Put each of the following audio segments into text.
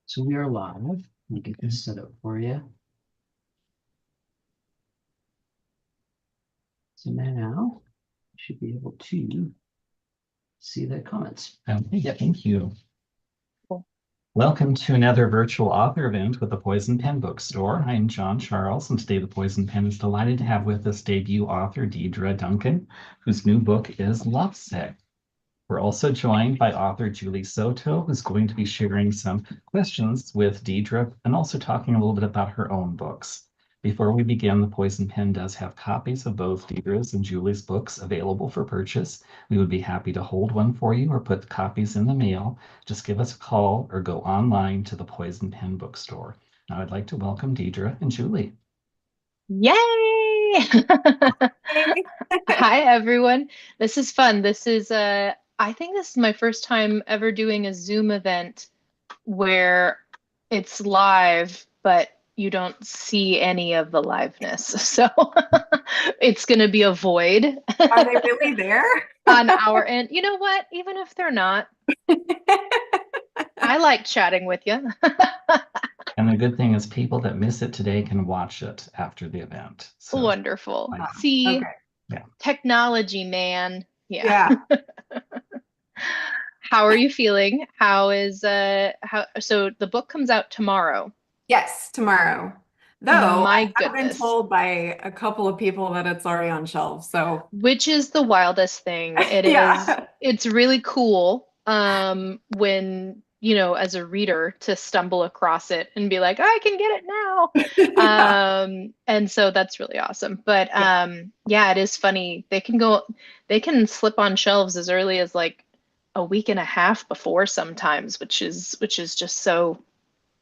So we are live. Let me get this set up for you. So now you should be able to see the comments. Okay, yeah, thank you. Cool. Welcome to another virtual author event with the Poison Pen Bookstore. I'm John Charles, and today the Poison Pen is delighted to have with us debut author Deidra Duncan, whose new book is Lovesick. We're also joined by author Julie Soto, who's going to be sharing some questions with Deidra and also talking a little bit about her own books. Before we begin, the Poison Pen does have copies of both Deidra's and Julie's books available for purchase. We would be happy to hold one for you or put copies in the mail. Just give us a call or go online to the Poison Pen Bookstore. Now I'd like to welcome Deidra and Julie. Yay! Hey. Hi, everyone. This is fun. I think this is my first time ever doing a Zoom event where it's live, but you don't see any of the liveness. So it's going to be a void Are they really there? on our end. You know what? Even if they're not, I like chatting with you. And the good thing is people that miss it today can watch it after the event. So Wonderful. I- See, Okay. yeah. technology, man. Yeah. Yeah. How are you feeling? So the book comes out tomorrow. Yes, tomorrow. Though I My have been goodness. told by a couple of people that it's already on shelves. So Which is the wildest thing. yeah. It's really cool when, as a reader to stumble across it and be like, I can get it now. Yeah. And so that's really awesome. But Yeah. yeah, it is funny. They can slip on shelves as early as like a week and a half before sometimes, which is just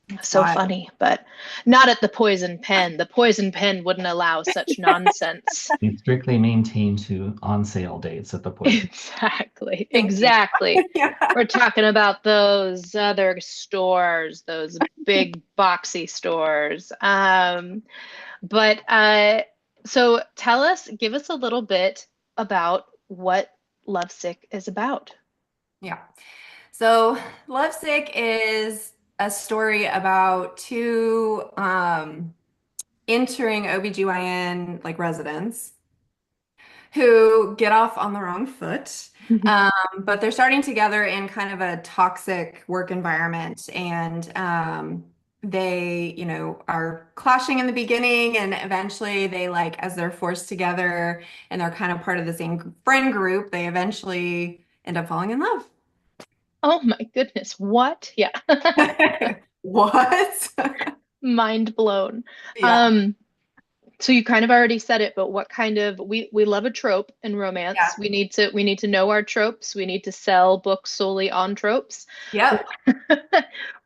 It's so wild. funny, but not at the Poison Pen. The Poison Pen wouldn't allow such nonsense. We strictly maintain to on sale dates at the point. Exactly. Thank you. Exactly. Yeah. We're talking about those other stores, those big boxy stores. But so give us a little bit about what Lovesick is about. Yeah. So Lovesick is a story about two entering OBGYN like residents who get off on the wrong foot. But they're starting together in kind of a toxic work environment. And they, are clashing in the beginning. And eventually they like, as they're forced together and they're kind of part of the same friend group, they eventually end up falling in love. Oh my goodness. What? Yeah. What? Mind blown. Yeah. Um, So you kind of already said it, but what kind of we love a trope in Yeah. romance. We need to know our tropes. We need to sell books solely on tropes. Yep.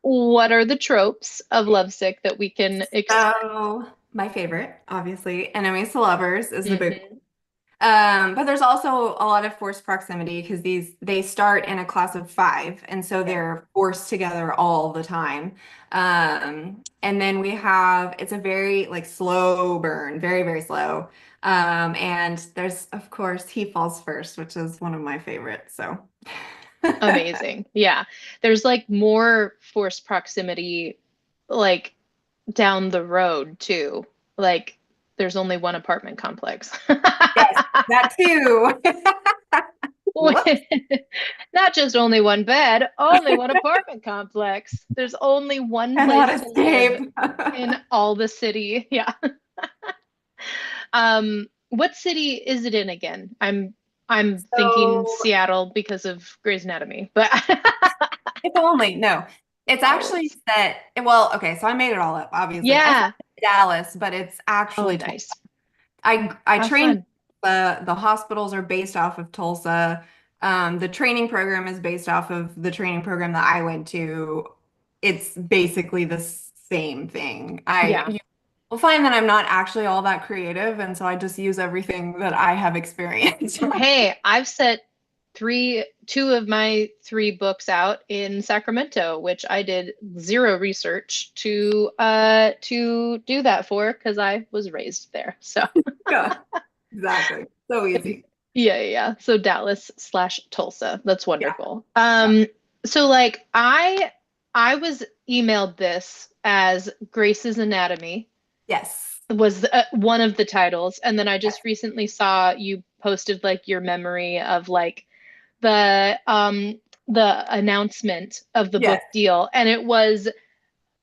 What are the tropes of Lovesick that we can So my favorite, obviously, enemies to lovers is the big. Mhm. But there's also a lot of forced proximity because they start in a class of five, and so Yeah. they're forced together all the time. And then we have it's a very like slow burn, very, very slow. And there's of course he falls first, which is one of my favorites. So Amazing. Yeah. There's like more forced proximity like down the road too. Like there's only one apartment complex. yes, that too. Whoops. Not just only one bed, only one apartment complex. There's only one Cannot place to live escape. in all the city. Yeah. What city is it in again? I'm thinking So Seattle because of Grey's Anatomy, but it's only, no. It's oh, actually set, well, okay, so I made it all up, obviously. I said yeah. Dallas, but it's Oh, actually Tulsa. nice. I How trained fun. the hospitals are based off of Tulsa. The training program is based off of the training program that I went to. It's basically the same thing. Yeah. You will find that I'm not actually all that creative, and so I just use everything that I have experienced. Hey, I've set two of my three books out in Sacramento, which I did zero research to do that for because I was raised there. So Yeah, exactly. So easy. yeah. So Dallas/Tulsa. That's Yeah. wonderful. Yeah. So like I was emailed this as Grace's Anatomy Yes. was one of the titles, and then I Yes. just recently saw you posted like your memory of like the announcement of the Yes. book deal, and it was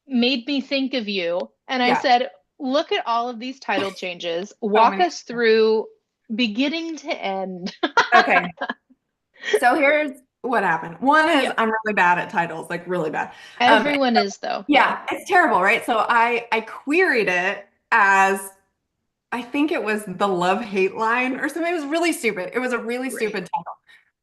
made me think of you. And I Yeah. said, look at all of these title changes. So Walk many. us through beginning to end. Okay. So here's what happened. One is Yep. I'm really bad at titles, like really bad. Um, Everyone is though. Yeah. yeah, it's terrible, right? So I queried it as I think it was the love-hate line or something. It was really stupid. It was a really Right. stupid title.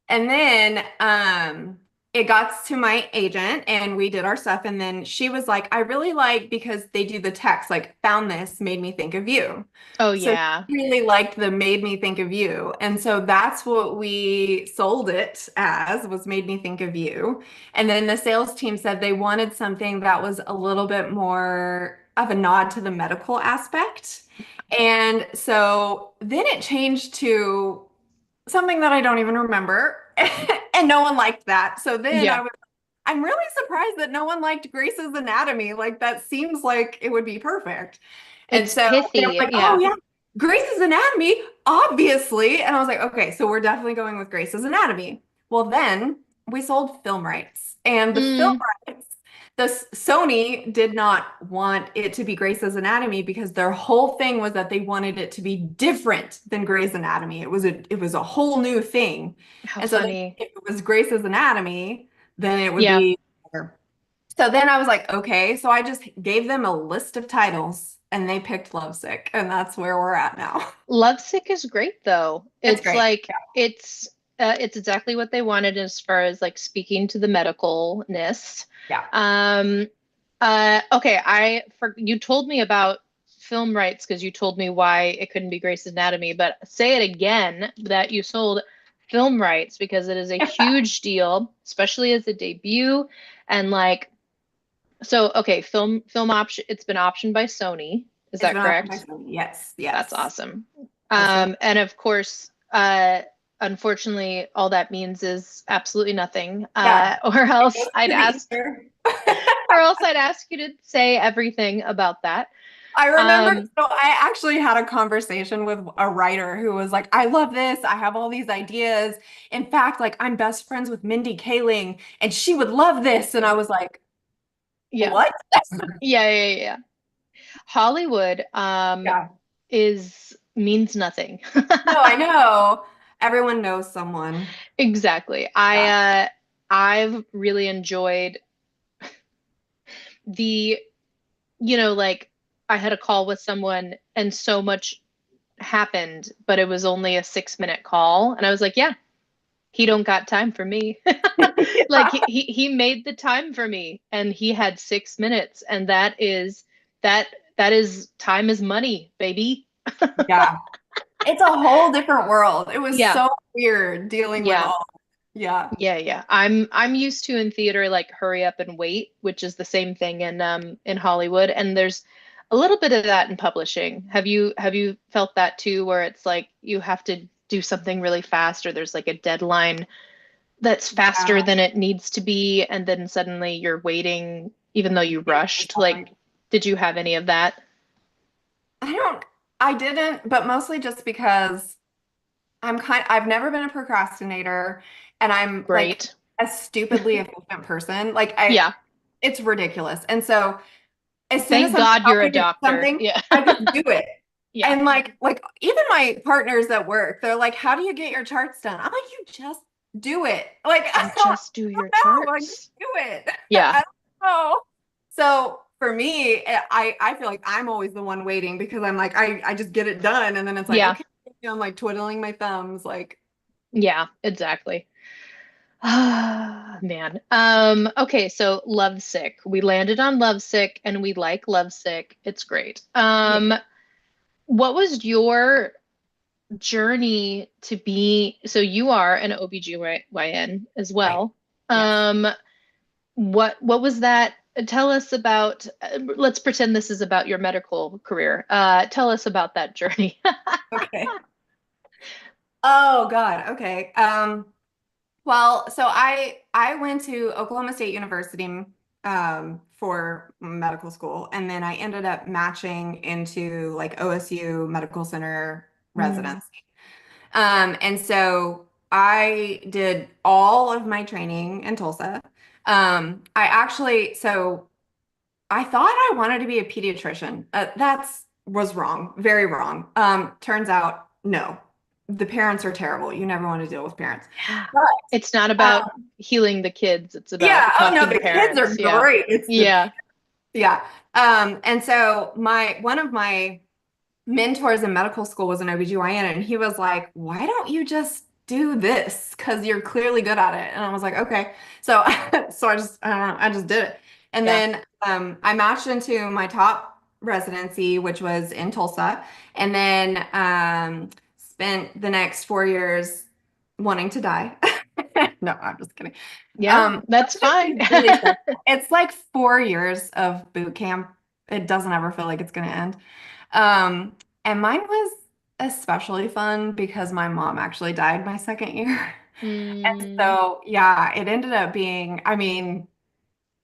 And then it got to my agent and we did our stuff. And then she was like, I really like because they do the text, like, found this, made me think of you. Oh So yeah. she really liked the made me think of you. And so that's what we sold it as, was made me think of you. And then the sales team said they wanted something that was a little bit more of a nod to the medical aspect. And so then it changed to something that I don't even remember. And no one liked that. So then Yeah. I'm really surprised that no one liked Grace's Anatomy. Like that seems like it would be perfect. And It's so they were pithy. like, oh Yeah. yeah, Grace's Anatomy, obviously. And I was like, okay, so we're definitely going with Grace's Anatomy. Well, then we sold film rights. And the film Mm, rights, Sony did not want it to be Grey's Anatomy because their whole thing was that they wanted it to be different than Grey's Anatomy. It was a whole new thing. how And so funny. if it was Grey's Anatomy, then it would Yeah. be better. So then I was like, okay. So I just gave them a list of titles and they picked Lovesick, and that's where we're at now. Lovesick is great though. It's It's great. like it's exactly what they wanted as far as like speaking to the medicalness. Yeah. Um okay, you told me about film rights because you told me why it couldn't be Grey's Anatomy, but say it again that you sold film rights because it is a huge deal, especially as a debut and like so okay, film option it's been optioned by Sony. Is It's that been on my correct? phone. Yes, That's yes. awesome. That's right. And of course, unfortunately, all that means is absolutely nothing. Yeah. Or It else goes I'd to the ask, ether. or else I'd ask you to say everything about that. I remember, Um, so I actually had a conversation with a writer who was like, I love this. I have all these ideas. In fact, like I'm best friends with Mindy Kaling and she would love this. And I was like, yeah, what? yeah. Hollywood, Yeah. is means nothing. No, I know. Everyone knows someone. Exactly. Yeah. I've really enjoyed the, like I had a call with someone and so much happened, but it was only a 6-minute call. And I was like, yeah, he don't got time for me. Like he made the time for me and he had 6 minutes. And that that is time is money, baby. Yeah. It's a whole different world. It was Yeah, so weird dealing with yeah, all. Yeah. yeah. I'm used to in theater like hurry up and wait, which is the same thing in Hollywood. And there's a little bit of that in publishing. Have you felt that too, where it's like you have to do something really fast or there's like a deadline that's faster Yeah. than it needs to be, and then suddenly you're waiting even though you Thank you, rushed. Like, Sally. did you have any of that? I don't, I didn't, but mostly just because I've never been a procrastinator and I'm like Great. a stupidly efficient person. Like Yeah. it's ridiculous. And so as soon as Thank somebody God tells you're a me to do doctor. something, Yeah. I just do it. Yeah. And like even my partners at work, they're like, how do you get your charts done? I'm like, you just do it. Like, You just do your don't know, like just charts. do it. Yeah. I don't know. So for me, I feel like I'm always the one waiting because I'm like, I just get it done. And then it's like, Yeah. okay, I'm like twiddling my thumbs, like, Yeah, exactly. Ah, man. Okay, so Lovesick. We landed on Lovesick and we like Lovesick. It's great. yeah, What was your journey to be, so you are an OBGYN as right. well. Yes. Um, what was that? Tell us about, let's pretend this is about your medical career. Tell us about that journey. Okay. Oh God. Okay. Well, so I went to Oklahoma State University for medical school. And then I ended up matching into like OSU Medical Center Mm. residency. And so I did all of my training in Tulsa. So I thought I wanted to be a pediatrician. That's was wrong, very wrong. Turns out, no, the parents are terrible. You never want to deal with parents. Yeah. But It's not um, about healing the kids. It's about yeah, oh no, talking to the kids are parents. Yeah. great. It's the Yeah. yeah. And so my one of my mentors in medical school was an OBGYN, and he was like, why don't you just do this? Because you're clearly good at it. And I was like, okay. So I don't know, I just did it. And Yeah. then I matched into my top residency, which was in Tulsa, and then spent the next 4 years wanting to die. No, I'm just kidding. Yeah. That's fine. It's really stressful. It's like 4 years of boot camp. It doesn't ever feel like it's going to end. Um, and mine was especially fun because my mom actually died my second year. And Mm, so, yeah, it ended up being, I mean,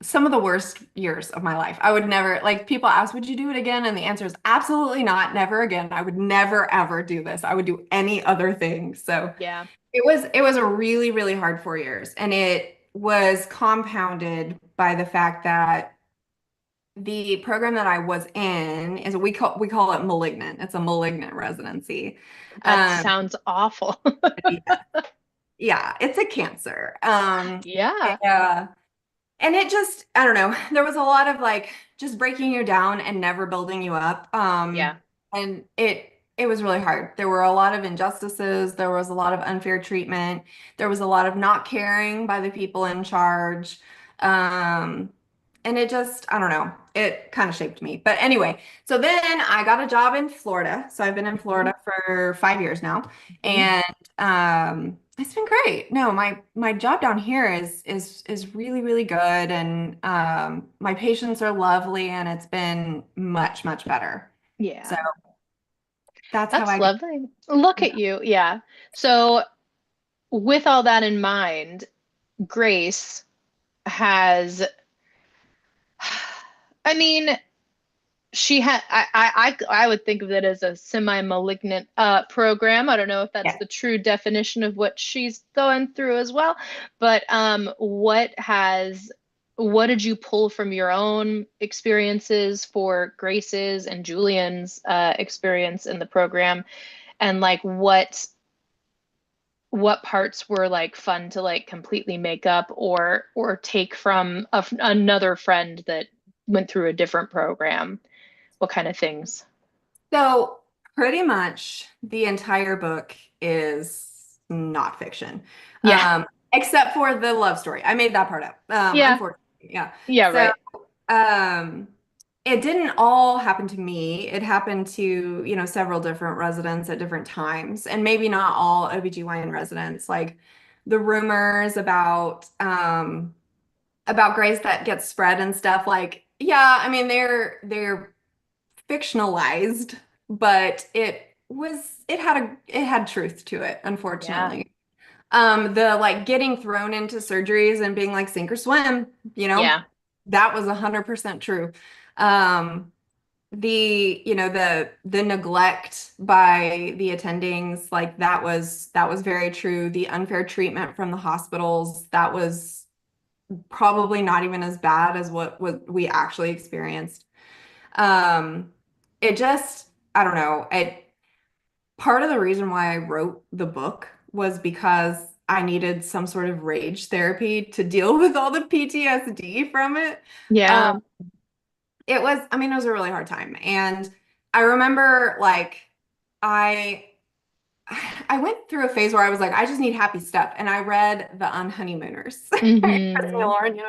some of the worst years of my life. I would never, like, people ask, would you do it again? And the answer is absolutely not, never again. I would never, ever do this. I would do any other thing. So yeah. it was a really, really hard 4 years. And it was compounded by the fact that the program that I was in is we call it malignant. It's a malignant residency. That Um, sounds awful. yeah, yeah, it's a cancer. Yeah. Yeah. And it just, I don't know, there was a lot of like just breaking you down and never building you up. Yeah. And it was really hard. There were a lot of injustices, there was a lot of unfair treatment, there was a lot of not caring by the people in charge. Um, and it just, I don't know, it kind of shaped me. But anyway, so then I got a job in Florida. So I've been in Florida for 5 years now. Mhm. And it's been great. No, my job down here is really, really good. And my patients are lovely, and it's been much, much better. So Yeah. that's how That's I get. lovely. Look at Yeah. you. Yeah. So, with all that in mind, Grace has, I mean, she had, I would think of it as a semi-malignant program. I don't know if that's Yeah. the true definition of what she's going through as well, but what did you pull from your own experiences for Grace's and Julian's experience in the program, and like what parts were like fun to like completely make up or take from another friend that went through a different program? What kind of things? So pretty much the entire book is not fiction, Yeah. except for the love story. I made that part up, Yeah. unfortunately. Yeah. Yeah, So right. um, it didn't all happen to me. It happened to, several different residents at different times, and maybe not all OBGYN residents. Like the rumors about Grace that gets spread and stuff, like, yeah, I mean they're fictionalized, but it had truth to it, Yeah. unfortunately. The like getting thrown into surgeries and being like sink or swim, Yeah. that was 100% true. Um, the neglect by the attendings, like that was very true. The unfair treatment from the hospitals, that was probably not even as bad as what we actually experienced. Um, it just, I don't know. Part of the reason why I wrote the book was because I needed some sort of rage therapy to deal with all the PTSD from it. Um, Yeah. I mean, it was a really hard time. And I remember like I I went through a phase where I was like, I just need happy stuff. And I read The Unhoneymooners, Christina Hmm. Lauren,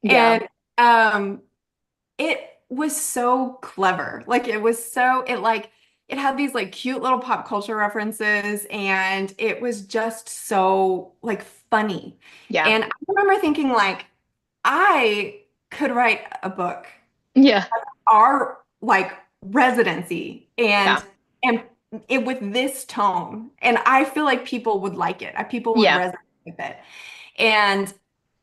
Yeah. and it was so clever. Like it had these like cute little pop culture references, and it was just so like funny. Yeah. And I remember thinking like I could write a book, Yeah. our like residency, Yeah. and it with this tone, and I feel like people would like it. People would Yeah. resonate with it. And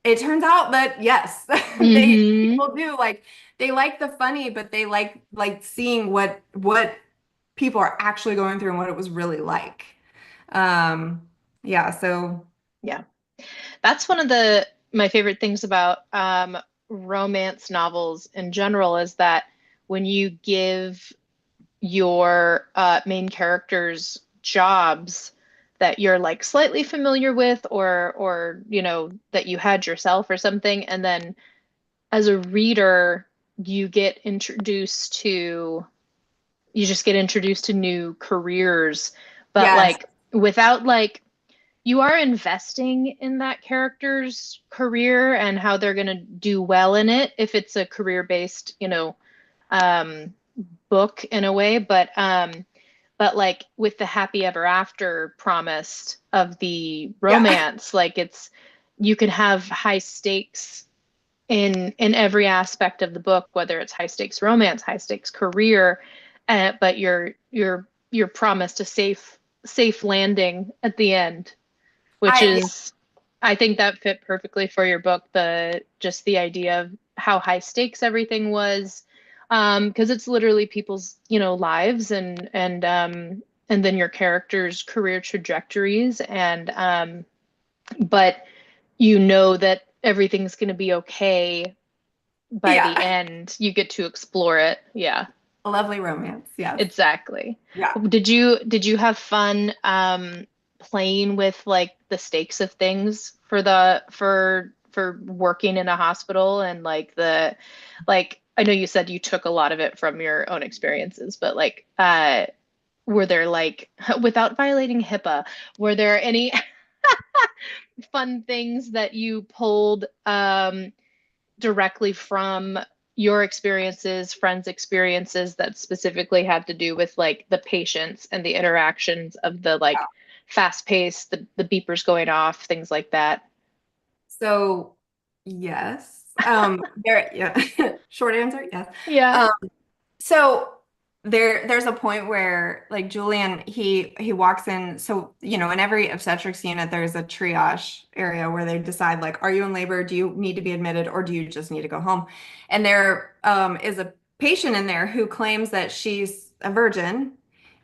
it turns out that yes, Hmm. people do like they like the funny, but they like seeing what people are actually going through and what it was really like. Um, yeah, so Yeah. That's one of the my favorite things about romance novels in general is that when you give your main characters jobs that you're like slightly familiar with or that you had yourself or something, and then as a reader you just get introduced to new careers, but yes, like without like you are investing in that character's career and how they're going to do well in it if it's a career based, um, book in a way, but like with the happy ever after promised of the yeah, romance, like it's you can have high stakes in every aspect of the book, whether it's high stakes romance, high stakes career, but you're promised a safe landing at the end, which I is I think that fit perfectly for your book, the just the idea of how high stakes everything was, because it's literally people's, lives and then your characters' career trajectories, and but you know that everything's going to be okay by the yeah, end. You get to explore it. Yeah, a lovely romance. Yes, exactly. yeah. Did you have fun playing with like the stakes of things for for working in a hospital and like I know you said you took a lot of it from your own experiences, but like were there like without violating HIPAA, were there any fun things that you pulled directly from your experiences, friends' experiences that specifically had to do with like the patients and the interactions of the like fast pace, the beepers going off, things like that? So yes. There, yeah. Short answer, yes. Yeah. Um, so there's a point where like Julian, he walks in. So, in every obstetrics unit, there's a triage area where they decide like, are you in labor? Do you need to be admitted or do you just need to go home? And there is a patient in there who claims that she's a virgin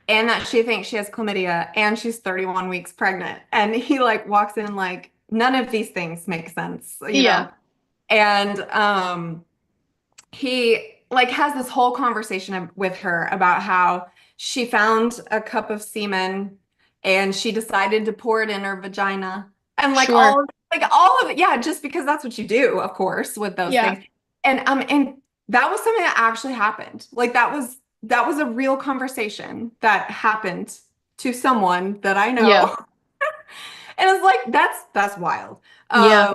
and that she thinks she has chlamydia and she's 31 weeks pregnant. And he like walks in like, none of these things make sense. Yeah. And he like has this whole conversation with her about how she found a cup of semen and she decided to pour it in her vagina and Sure. like all of it, yeah, just because that's what you do, of course, with those Yeah. things. And that was something that actually happened. Like that was a real conversation that happened to someone that I Yeah. know. And it's like that's wild. Yeah.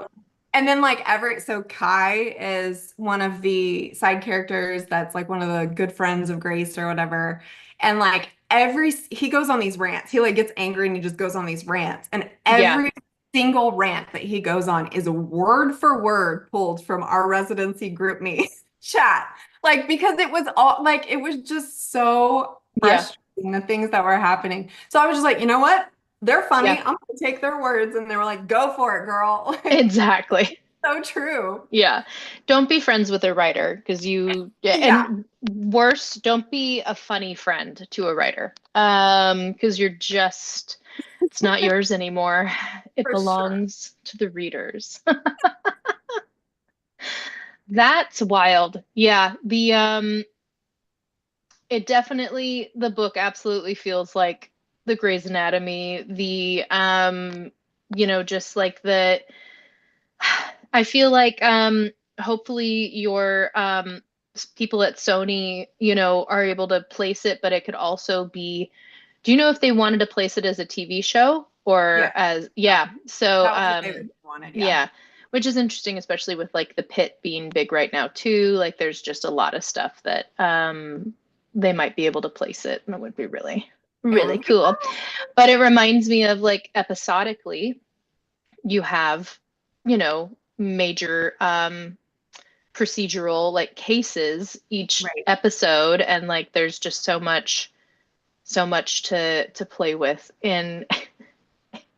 And then like Everett, so Kai is one of the side characters that's like one of the good friends of Grace or whatever. And like he goes on these rants. He like gets angry and he just goes on these rants. And Yeah. every single rant that he goes on is word for word pulled from our residency group me chat. Like because it was all like it was just so Yeah. frustrating the things that were happening. So I was just like, you know what? They're funny. Yeah. I'm gonna take their words, and they were like, "Go for it, girl!" Like Exactly. so true. Yeah. Don't be friends with a writer because yeah, Yeah, and worse, don't be a funny friend to a writer. Because you're just it's not yours anymore. It for sure. belongs to the readers. That's wild. Yeah, the book absolutely feels like the Grey's Anatomy, just like the I feel like hopefully your people at Sony, are able to place it, but it could also be, do you know if they wanted to place it as a TV show or Yeah, as, yeah. yeah. So That was what they wanted. Yeah. yeah, which is interesting, especially with like the pit being big right now too. Like there's just a lot of stuff that they might be able to place it, and it would be really, It really would be. cool. But it reminds me of like episodically, you have, major procedural like cases each Right. episode, and like there's just so much to play with in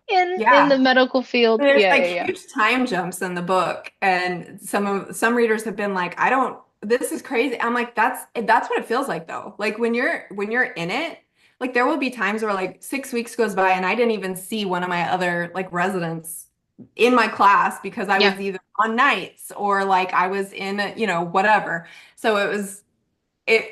in Yeah. the medical field. There's Yeah, like yeah, huge time jumps in the book, and some readers have been like, I don't, this is crazy. I'm like, that's what it feels like though. Like when you're in it, like there will be times where like 6 weeks goes by and I didn't even see one of my other like residents in my class because I yeah. was either on nights or like I was in, whatever. So it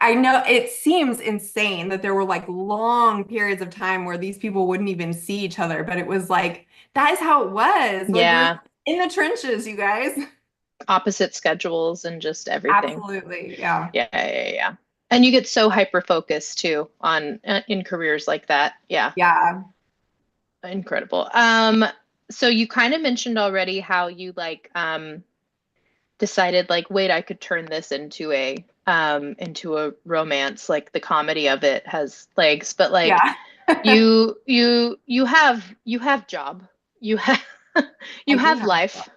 I know it seems insane that there were like long periods of time where these people wouldn't even see each other, but it was like that is how it was. Like we were Yeah. in the trenches, you guys. Opposite schedules and just everything. Absolutely. Yeah. Yeah, yeah, yeah. And you get so hyper focused too on in careers like that. Yeah, Yeah. incredible. So you kind of mentioned already how you like decided like, wait, I could turn this into a romance. Like the comedy of it has legs, but like Yeah. you have job. You have I you do have have a thought. life.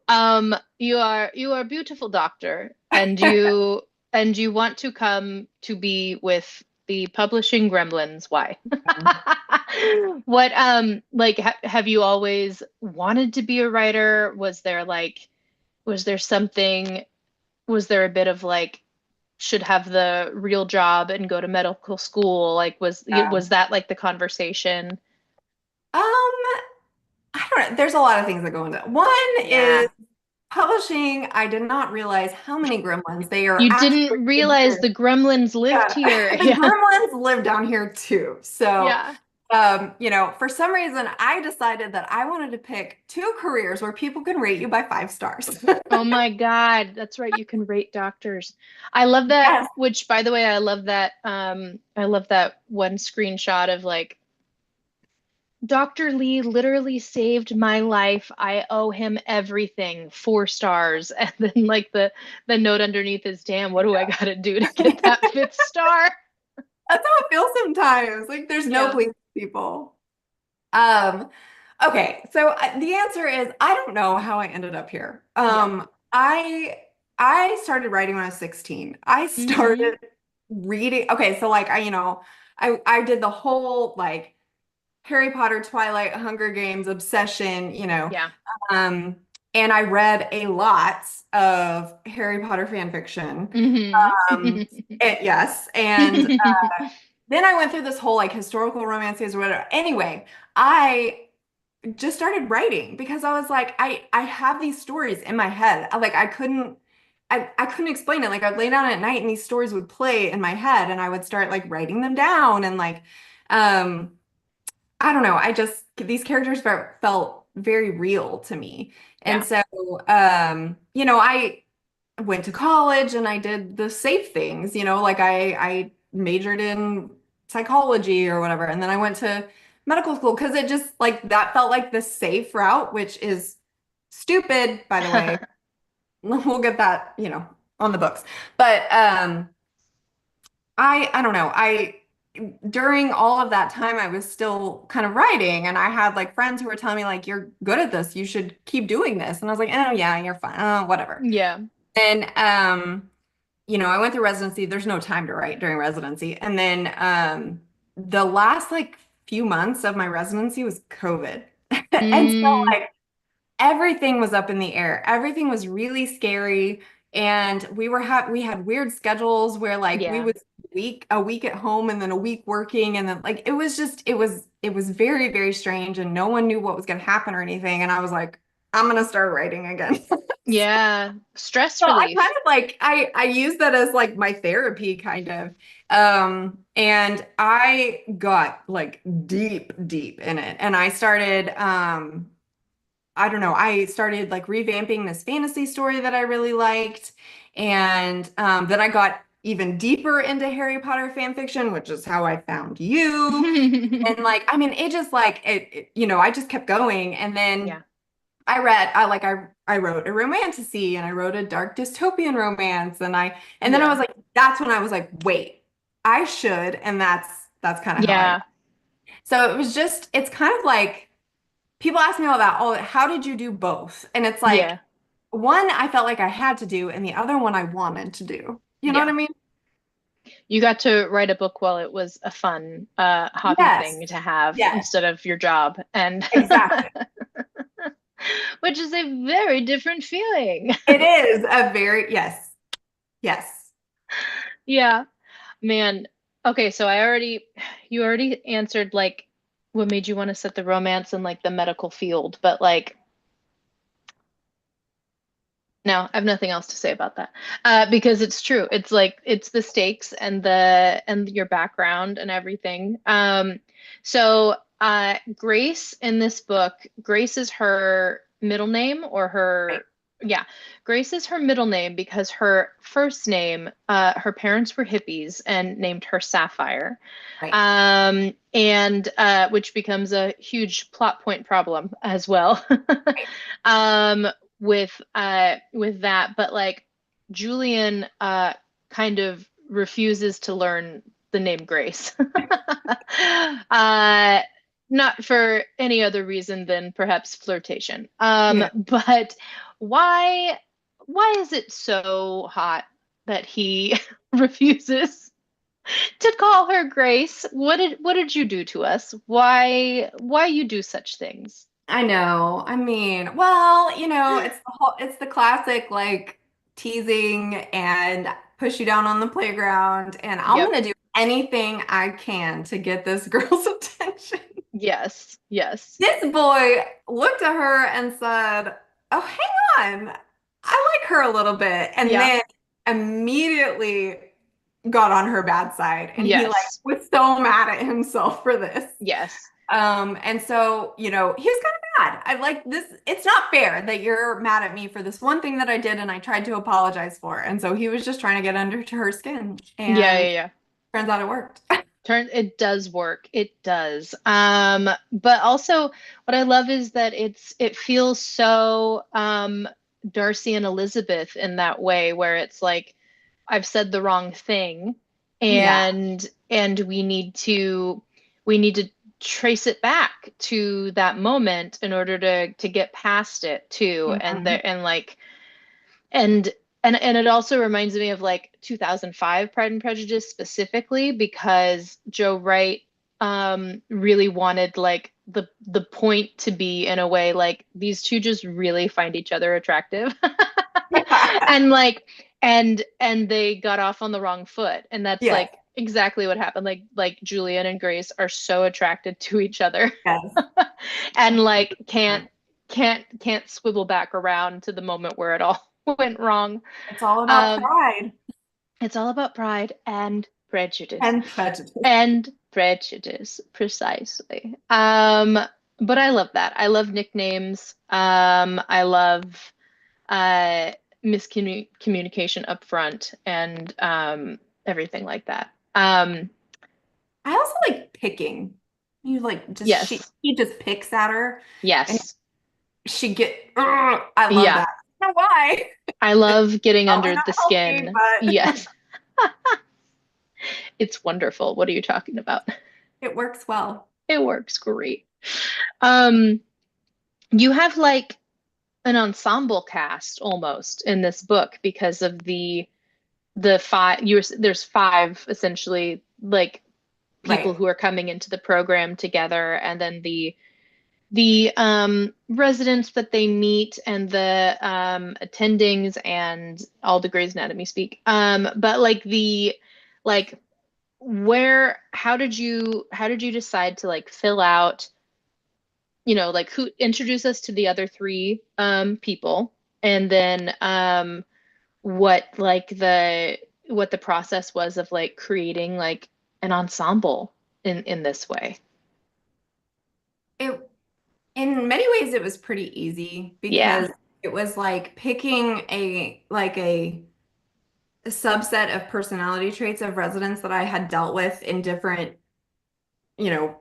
Yeah. You are a beautiful doctor, and you want to come to be with the publishing gremlins. Why? What like have you always wanted to be a writer? Was there something, was there a bit of like should have the real job and go to medical school? Like Yeah. was that like the conversation? Um, I don't know. There's a lot of things that go into it. One is Yeah. publishing. I did not realize how many gremlins they are You actually didn't realize here. the gremlins lived Yeah, here. the Yeah. gremlins live down here too. So, Yeah. for some reason, I decided that I wanted to pick two careers where people can rate you by 5 stars. Oh my God, that's right. You can rate doctors. I love that, Yes. which by the way, I love that one screenshot of like Dr. Lee literally saved my life. I owe him everything. 4 stars. And then like the note underneath is, damn, what do I gotta do to get that fifth star? That's how it feels sometimes. Like there's no Yeah. pleasing people. Um, okay, so the answer is I don't know how I ended up here. Yeah. I started writing when I was 16. I Mm-hmm. started reading. Okay, so like I did the whole like Harry Potter, Twilight, Hunger Games obsession, Yeah. um, and I read a lot of Harry Potter fan fiction. Um, Mm-hmm. yes, and then I went through this whole like historical romances or whatever. Anyway, I just started writing because I was like, I have these stories in my head. I couldn't explain it. Like I'd lay down at night and these stories would play in my head and I would start like writing them down and like um I don't know. These characters felt very real to me. And Yeah. so I went to college and I did the safe things, like I majored in psychology or whatever. And then I went to medical school because it just like that felt like the safe route, which is stupid, by the way. We'll get that, on the books. But I don't know. I during all of that time I was still kind of writing and I had like friends who were telling me like you're good at this. You should keep doing this. And I was like, "Oh yeah, you're fine. Whatever." Yeah. And I went through residency. There's no time to write during residency. And then the last like few months of my residency was COVID. And so Mm, like everything was up in the air. Everything was really scary. And we had weird schedules where like we yeah. would a week at home and then a week working and then like it was very, very strange and no one knew what was gonna happen or anything. And I was like, I'm gonna start writing again. Yeah. Stress So I kind relief. of like I use that as like my therapy kind of. And I got like deep, deep in it. And I started I don't know, I started like revamping this fantasy story that I really liked. And then I got even deeper into Harry Potter fan fiction, which is how I found you. And like, I mean, it just like I just kept going. And then Yeah. I wrote a romantasy and I wrote a dark dystopian romance and then I Yeah. was like that's when I was like wait I should and that's kind of how I Yeah. so it's kind of like people ask me all that oh how did you do both and it's like Yeah. one I felt like I had to do and the other one I wanted to do you know what I Yeah. mean You got to write a book while it was a fun hobby Yes. thing to have Yes, instead of your job, and exactly. which is a very different feeling. It is a very, yes, yes. Yeah, man. Okay, so you already answered like what made you want to set the romance in like the medical field, but like no, I have nothing else to say about that. Because it's true. It's like it's the stakes and your background and everything. So Grace in this book, Grace is her middle name or Right, her yeah, Grace is her middle name because her first name, her parents were hippies and named her Sapphire. right. And which becomes a huge plot point problem as well. Right. Um, with that, but like Julian kind of refuses to learn the name Grace. uh not for any other reason than perhaps flirtation. Yeah. But why is it so hot that he refuses to call her Grace? What did you do to us? Why you do such things? I know. I mean, well, it's the classic like teasing and push you down on the playground, and I'm Yep. gonna do anything I can to get this girl's attention. Yes. Yes. This boy looked at her and said, "Oh, hang on. I like her a little bit." And Yeah. then immediately got on her bad side. And he like Yes. was so mad at himself for this. Yes. And so, he was kind of mad. I like this. It's not fair that you're mad at me for this one thing that I did and I tried to apologize for. And so he was just trying to get under to her skin. Yeah, yeah, And yeah. turns out it worked. It does work. It does. But also what I love is that it feels so Darcy and Elizabeth in that way where it's like I've said the wrong thing Yeah. and we need to trace it back to that moment in order to get past it too. And Mhm. the and like and and it also reminds me of like 2005 Pride and Prejudice specifically because Joe Wright really wanted like the point to be in a way like these two just really find each other attractive and like and they got off on the wrong foot and that's Yes. like exactly what happened like Julian and Grace are so attracted to each other Yes. and like can't swivel back around to the moment where it all went wrong. It's all about Um, pride it's all about pride and prejudice. and prejudice. And prejudice, precisely. But I love that. I love nicknames. I love uh miscommunication up front and everything like that. I also like picking. You like just Yes. he just picks at her and Yes. she get I love Yeah. that. I don't know why. I love getting Probably under not the healthy, skin. but Yes. It's wonderful. What are you talking about? it works well. It works great. Um, you have like an ensemble cast almost in this book because of the five there's five essentially like people Right. who are coming into the program together and then the residents that they meet and the attendings and all the Grey's Anatomy speak. But like the like where how did you decide to like fill out like who introduce us to the other three people and then what the process was of like creating like an ensemble in this way. It in many ways it was pretty easy Yeah. because it was like picking a subset of personality traits of residents that I had dealt with in different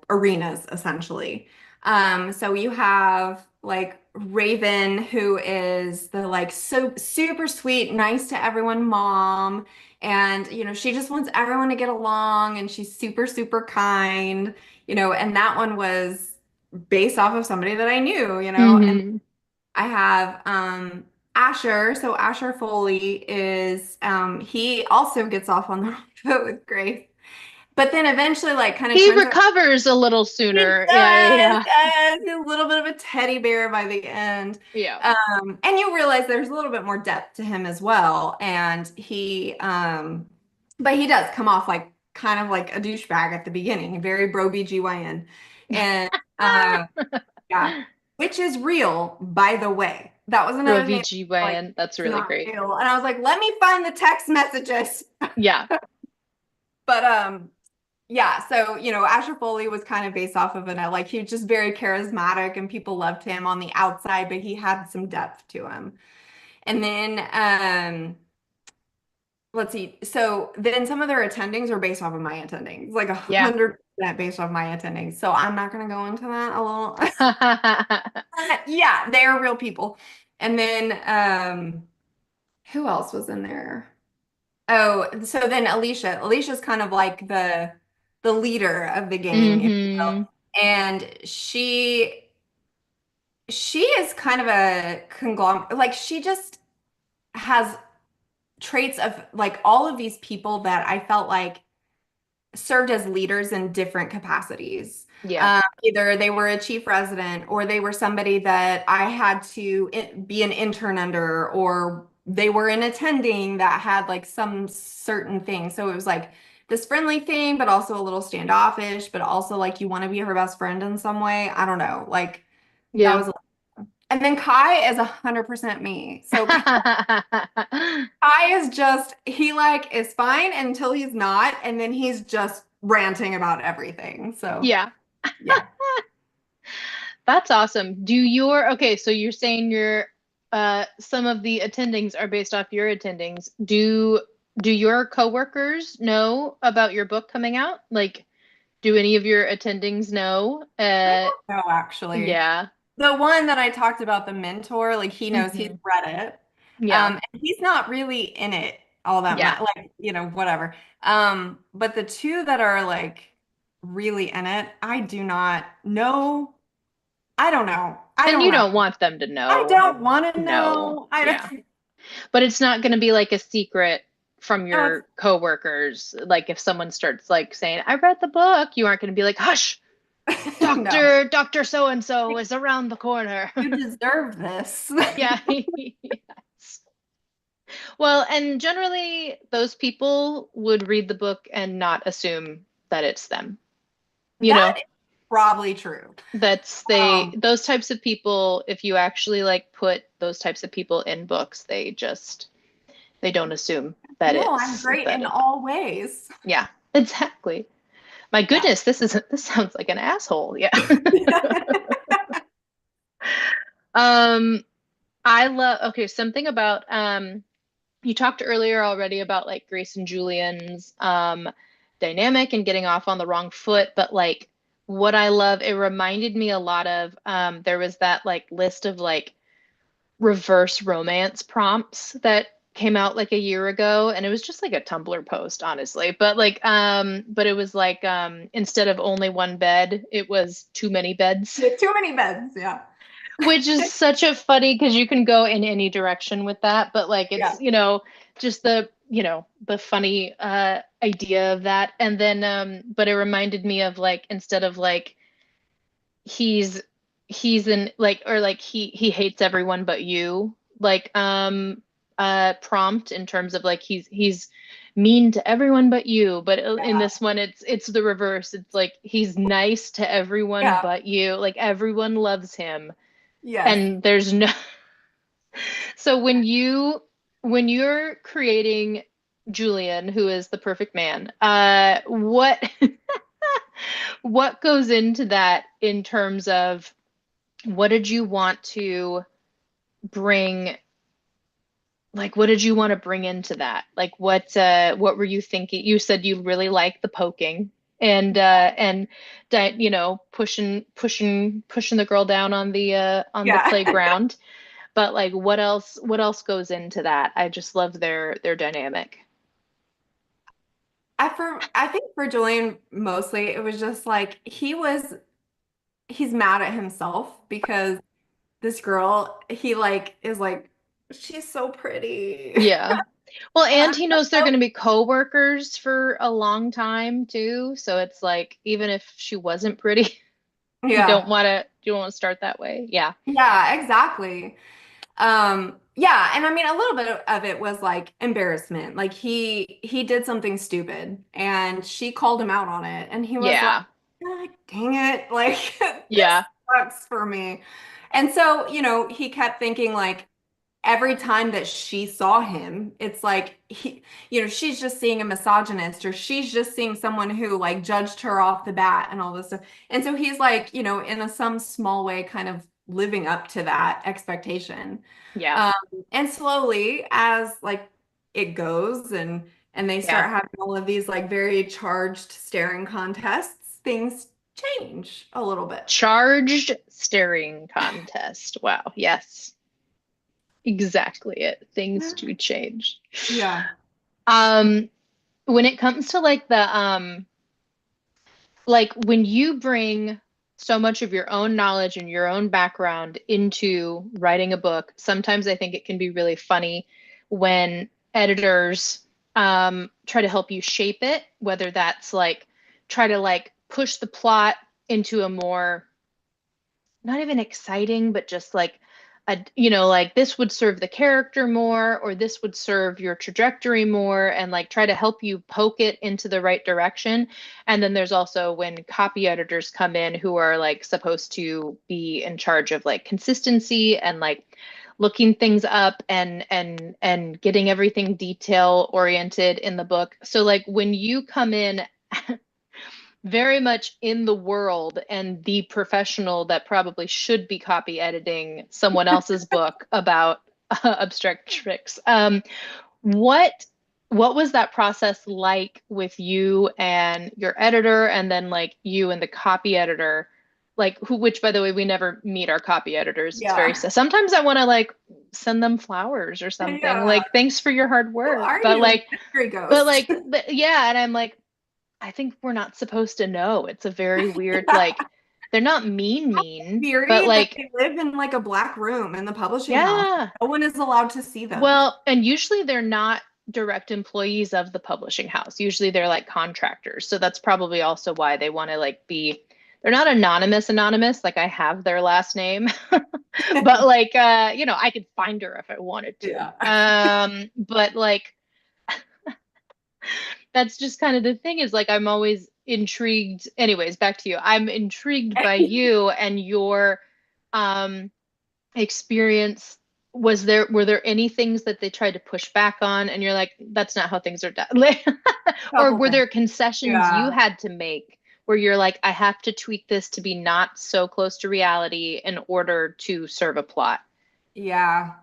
arenas essentially. So you have like Raven, who is the like so super sweet, nice to everyone mom. And she just wants everyone to get along and she's super, super kind, and that one was based off of somebody that I knew. And Hmm. I have Asher, so Asher Foley is he also gets off on the wrong foot with Grace. But then eventually like kind of He turns around. recovers a little He sooner. Yeah, does, yeah, yes. He's a little bit of a teddy bear by the end. yeah. And you realize there's a little bit more depth to him as well. And but he does come off like kind of like a douchebag at the beginning, very bro BGYN. And uh, yeah, which is real, by the way. That was Bro another thing, like, VGYN. That's it's really not great. real. And I was like, let me find the text messages. Yeah. But yeah, so Asher Foley was kind of based off of like he was just very charismatic and people loved him on the outside, but he had some depth to him. And then let's see. So then some of their attendings are based off of my attendings, like Yeah. 100% based off my attendings. So I'm not gonna go into that a little. Yeah, they are real people. And then who else was in there? Oh, so then Alicia. Alicia's kind of like the leader of the gang, if you will. Hmm. And she is kind of a conglomerate. Like she just has traits of like all of these people that I felt like served as leaders in different capacities. Yeah. Either they were a chief resident or they were somebody that I had to be an intern under, or they were an attending that had like some certain thing. So it was like this friendly thing, but also a little standoffish, but also like you want to be her best friend in some way. I don't know. Like that Yeah. was, and then Kai is 100% me. So Kai is just, he like is fine until he's not, and then he's just ranting about everything. So Yeah. yeah. That's awesome. Okay, so you're saying your some of the attendings are based off your attendings. Do your coworkers know about your book coming out? Like, do any of your attendings know? I don't know actually. Yeah. The one that I talked about, the mentor, like he knows, he's Hmm. read it. Yeah. And he's not really in it all that Yeah. much, like, whatever. But the two that are like really in it, I do not know. I don't know. I And don't you know. don't want them to I know. don't want to No. know. I Yeah. don't. But it's not going to be like a secret from No, it's your coworkers. Like if someone starts like saying, "I read the book," you aren't going to be like, "Hush, no. Doctor so and so is around the corner." You deserve this. Yeah. Yes. Well, and generally those people would read the book and not assume that it's them. You That know, is probably true. Um, those types of people, if you actually like put those types of people in books, they don't assume that no, I'm great in it. all ways. Yeah, exactly. My Yeah. goodness, this sounds like an asshole. Yeah. Um, I love, okay, something about, you talked earlier already about like Grace and Julian's dynamic and getting off on the wrong foot, but like what I love, it reminded me a lot of, there was that like list of like reverse romance prompts that came out like a year ago, and it was just like a Tumblr post, honestly, but it was like instead of only one bed, it was too many beds. Yeah, too many beds. Yeah. Which is such a funny, because you can go in any direction with that, but like Yeah. it's just the funny idea of that. And then but it reminded me of like, instead of like he's in like, or like he hates everyone but you, like prompt, in terms of like he's mean to everyone but you, but in Yeah. this one it's the reverse. It's like he's nice to everyone Yeah. but you, like everyone loves him, Yes. and there's no so when you're creating Julian, who is the perfect man, what what goes into that, in terms of what did you want to bring, like what did you want to bring into that, like what were you thinking? You said you really like the poking and pushing the girl down on the Yeah. playground. But like what else goes into that? I just love their dynamic. I think for Julian mostly it was just like he's mad at himself because this girl he like is like she's so pretty. Yeah. Well, And and he knows they're going to be co-workers for a long time too. So it's like, even if she wasn't pretty, yeah. you don't want to start that way. Yeah. Yeah, exactly. Yeah, and I mean a little bit of it was like embarrassment. Like he did something stupid and she called him out on it and he was like, Yeah. God dang it, like this Yeah. sucks for me. And so, he kept thinking like every time that she saw him, it's like she's just seeing a misogynist or she's just seeing someone who like judged her off the bat and all this stuff. And so he's like, in some small way, kind of living up to that expectation. Yeah. Um, and slowly, as like it goes, and they Yeah. start having all of these like very charged staring contests, things change a little bit. Charged staring contest. Wow. Yes. Exactly it. Things do change. Yeah. Um, when it comes to like when you bring so much of your own knowledge and your own background into writing a book, sometimes I think it can be really funny when editors try to help you shape it, whether that's like try to like push the plot into a more, not even exciting, but just like like this would serve the character more, or this would serve your trajectory more, and like try to help you poke it into the right direction. And then there's also when copy editors come in who are like supposed to be in charge of like consistency and like looking things up and getting everything detail oriented in the book. So like when you come in very much in the world and the professional that probably should be copy editing someone else's book about obstetrics. What what was that process like with you and your editor, and then like you and the copy editor, like which by the way we never meet our copy editors. It's very Yeah. sad. Sometimes I want to like send them flowers or something, Yeah. like thanks for your hard Who work, are but you, like mystery ghost? yeah, and I'm like, I think we're not supposed to know. It's a very weird, Yeah. like, they're not mean, but Theory that like, they live in like a black room in the publishing house. yeah. No one is allowed to see them. Well, and usually they're not direct employees of the publishing house. Usually they're like contractors. So that's probably also why they want to like they're not anonymous, like I have their last name, but like, I could find her if I wanted to. Yeah. But like, that's just kind of the thing is like I'm always intrigued. Anyways, back to you. I'm intrigued by you and your um experience. Were there any things that they tried to push back on and you're like, that's not how things are done? Or Couple were things. there concessions you Yeah. had to make where you're like, I have to tweak this to be not so close to reality in order to serve a plot? Yeah.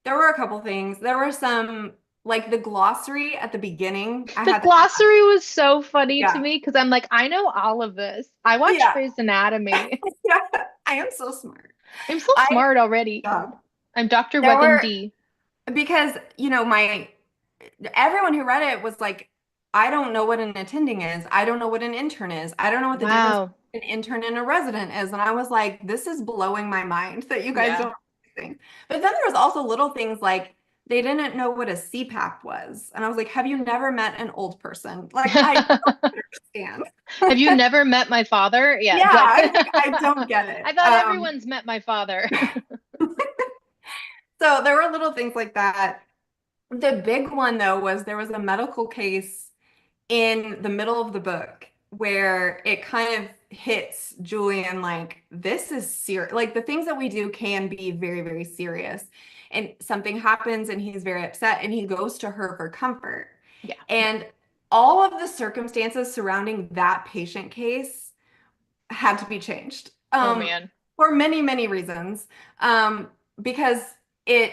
There were a couple things. There were some like the glossary at the beginning. I The had to, glossary was so funny to yeah. me because I'm like, I know all of this. I watch Yeah. Grey's Anatomy. Yeah. I am so smart. I'm so I smart already. yeah. I'm Dr. There were WebMD. because my everyone who read it was like, I don't know what an attending is. I don't know what an intern is. I don't know what the difference Wow. between an intern and a resident is. And I was like, this is blowing my mind that you guys Yeah. don't know these things. But then there was also little things like they didn't know what a CPAP was. And I was like, have you never met an old person? Like, I don't understand. Have you never met my father? Yeah, Yeah, it's like I was like, I don't get I it. thought everyone's met my father. So there were little things like that. The big one, though, was there was a medical case in the middle of the book where it kind of hits Julian like, this is serious. Like, the things that we do can be very, very serious. And something happens and he's very upset and he goes to her for comfort. Yeah. And all of the circumstances surrounding that patient case had to be changed. Oh man. For many, many reasons. Because it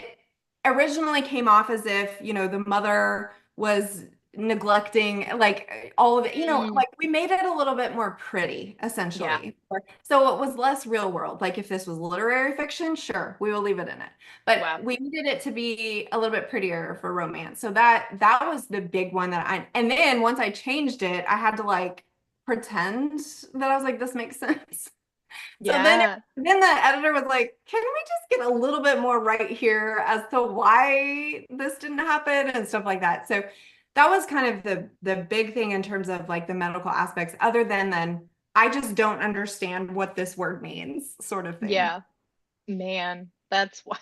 originally came off as if, the mother was neglecting like all of it, Mm, like we made it a little bit more pretty, yeah. essentially. So it was less real world. Like if this was literary fiction, sure, we will leave it in it. But Wow. we needed it to be a little bit prettier for romance. So that was the big one and then once I changed it, I had to like pretend that I was like, this makes sense. So then, Yeah. then the editor was like, "Can we just get a little bit more right here as to why this didn't happen and stuff like that?" So that was kind of the big thing in terms of like the medical aspects, other than then I just don't understand what this word means, sort of thing. Yeah. Man, that's why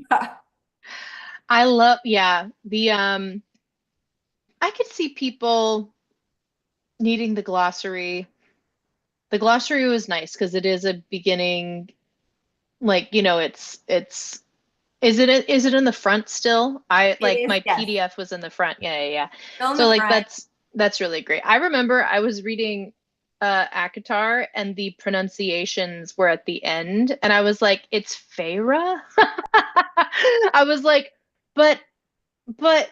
Yeah. I love, yeah, I could see people needing the glossary. The glossary was nice because it is a beginning, like, it's is it in the front still? I It like is, my yes. PDF was in the front. Yeah, yeah, yeah. Still in So the like front. that's really great. I remember I was reading Akatar and the pronunciations were at the end and I was like, it's Feyre? I was like, but but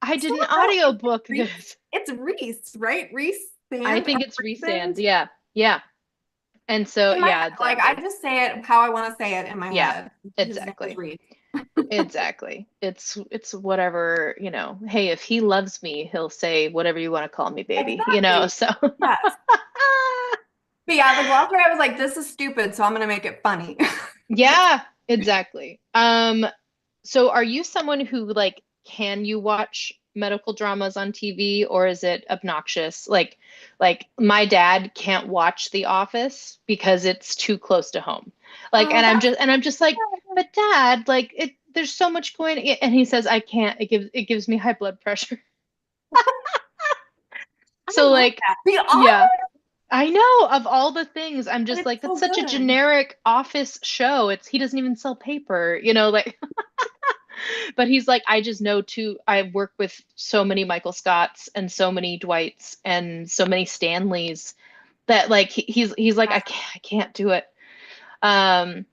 I It's did not an really, audiobook Reese. this. It's Reese, right? Reese I Sand think or it's Reese Resand. Sand. Yeah. Yeah. And so In my yeah, head, like I exactly. just say it how I want to say it in my Yeah, head. His name is exactly. Reese. Exactly. It's whatever, hey, if he loves me, he'll say whatever you want to call me, baby, Exactly. so Yes. But yeah, the glossary, I was like, this is stupid, so I'm gonna make it funny. yeah, exactly. So are you someone who like can you watch medical dramas on TV or is it obnoxious? Like my dad can't watch The Office because it's too close to home. Like Oh, that's and I'm just like, good. but dad, like there's so much going and he says I can't. It gives me high blood pressure. I So love like that. The yeah, Office, I know of all the things I'm but just it's like that's so such a good. generic office show. It's he doesn't even sell paper, like but he's like, I just know too. I've worked with so many Michael Scotts and so many Dwights and so many Stanleys that like he's like, I can't do it. Um,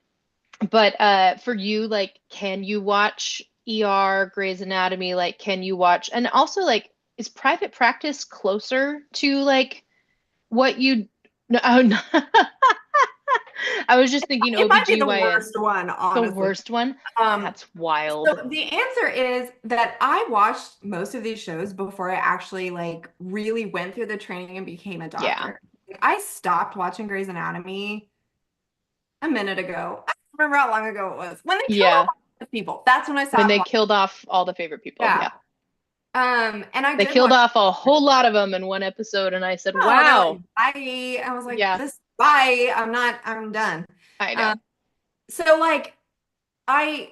but for you, like, can you watch ER, Grey's Anatomy? Like, can you watch? And also, like, is private practice closer to like what you? No, oh, no. I was just thinking It might be the OBGYN. worst one, The honestly. worst one? Um, That's wild. so the answer is that I watched most of these shows before I actually like really went through the training and became a Yeah. doctor. I stopped watching Grey's Anatomy a minute ago. I don't remember how long ago it was. When they killed Yeah. off the people. That's when I When stopped they watching. killed off all the favorite people. Yeah. Yeah. And I They did killed watch. off a whole lot of them in one episode. And I said, Oh, they're like, wow. bye. I was like, Yeah, this, bye. I'm done. I Um, know. so like I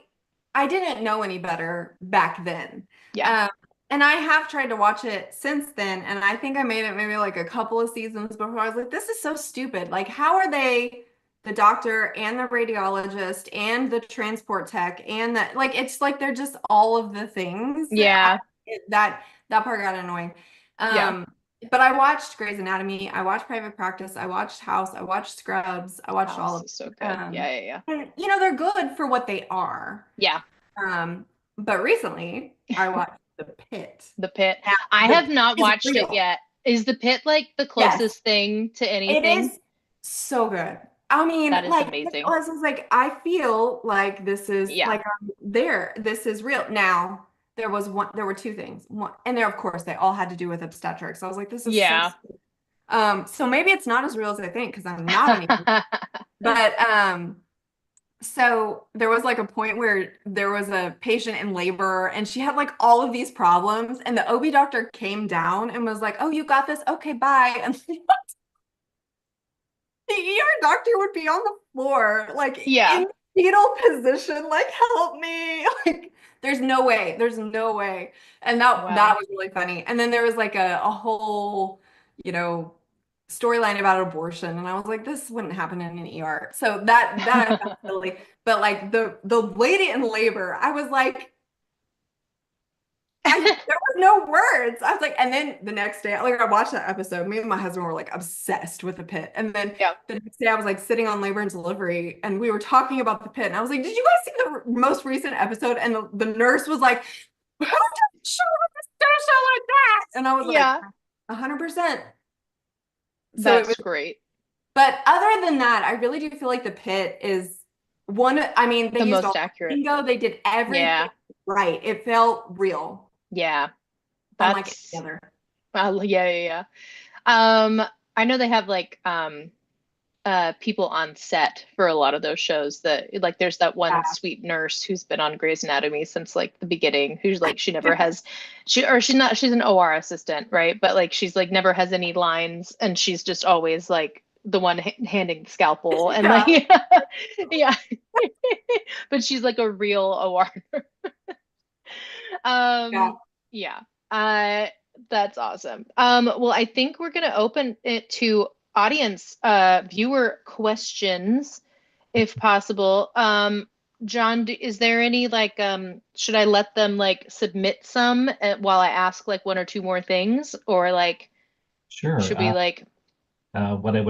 I didn't know any better back then. Yeah. Um, and I have tried to watch it since then, and I think I made it maybe like a couple of seasons before. I was like, this is so stupid. Like, how are they the doctor and the radiologist and the transport tech and the like it's like they're just all of the things. Yeah. That part got annoying. Yeah. Um, but I watched Grey's Anatomy, I watched Private Practice, I watched House, I watched Scrubs, I watched all House of is so them. good. Yeah. Yeah. Yeah. And they're good for what they are. Yeah. Um, but recently I watched The Pit. The Pit. Now, I The have Pit not is watched it real. yet. Is The Pit like the Yes, closest thing to it anything? is so good. I mean, That is like amazing. I was like, I feel like this is Yeah. like I'm there. This is real. Now, there were two things. One, and there, of course, they all had to do with obstetrics. I was like, this is so Yeah. stupid. So maybe it's not as real as I think because I'm not anymore. But so there was like a point where there was a patient in labor and she had like all of these problems and the OB doctor came down and was like, "Oh, you got this. Okay, bye." And the ER doctor would be on the floor, like Yeah. in fetal position, like, "Help me." Like, there's no way. There's no way. And that Wow. was really funny. And then there was like a whole, you know, storyline about abortion. And I was like, this wouldn't happen in an ER. So that I found silly. But like the lady in labor, I was like, there was no words. I was like, and then the next day, like I watched that episode. Me and my husband were like obsessed with the pit. And then Yeah. the next day I was like sitting on labor and delivery and we were talking about the pit. And I was like, did you guys see the most recent episode? And the nurse was like, how does show like that? And I was like, Yeah. 100%. So it was, That's great. but other than that, I really do feel like the pit is one. I mean, they The used all most accurate. the lingo, they did everything Yeah. right. It felt real, Yeah. unlike That's any other. yeah, yeah, yeah. Um, I know they have like people on set for a lot of those shows. That like there's that Yeah. one sweet nurse who's been on Grey's Anatomy since like the beginning, who's like she never has she's an OR assistant, right? But like she's like never has any lines, and she's just always like the one handing the scalpel and like yeah. But she's like a real OR. Yeah. Yeah. That's awesome. Well, I think we're gonna open it to audience viewer questions if possible. John, is there any like should I let them like submit some while I ask like one or two more things, or like Sure. should we like What I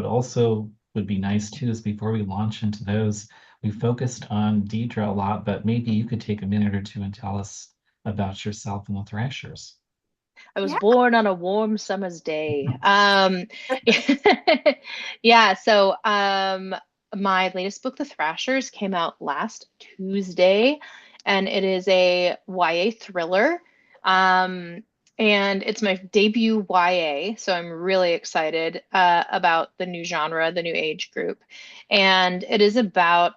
would be nice too is before we launch into those, we focused on Deidra a lot, but maybe you could take a minute or two and tell us about yourself and the Thrashers. I was Yeah. born on a warm summer's day. Yeah, so my latest book, The Thrashers, came out last Tuesday, and it is a YA thriller. And it's my debut YA, so I'm really excited about the new genre, the new age group. And it is about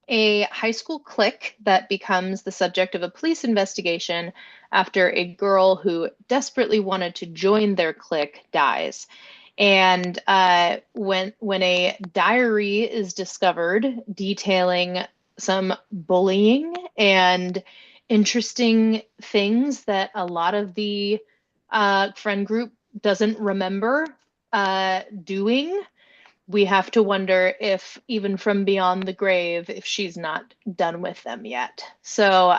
a high school clique that becomes the subject of a police investigation after a girl who desperately wanted to join their clique dies. And when a diary is discovered detailing some bullying and interesting things that a lot of the friend group doesn't remember doing, we have to wonder if even from beyond the grave, if she's not done with them yet. So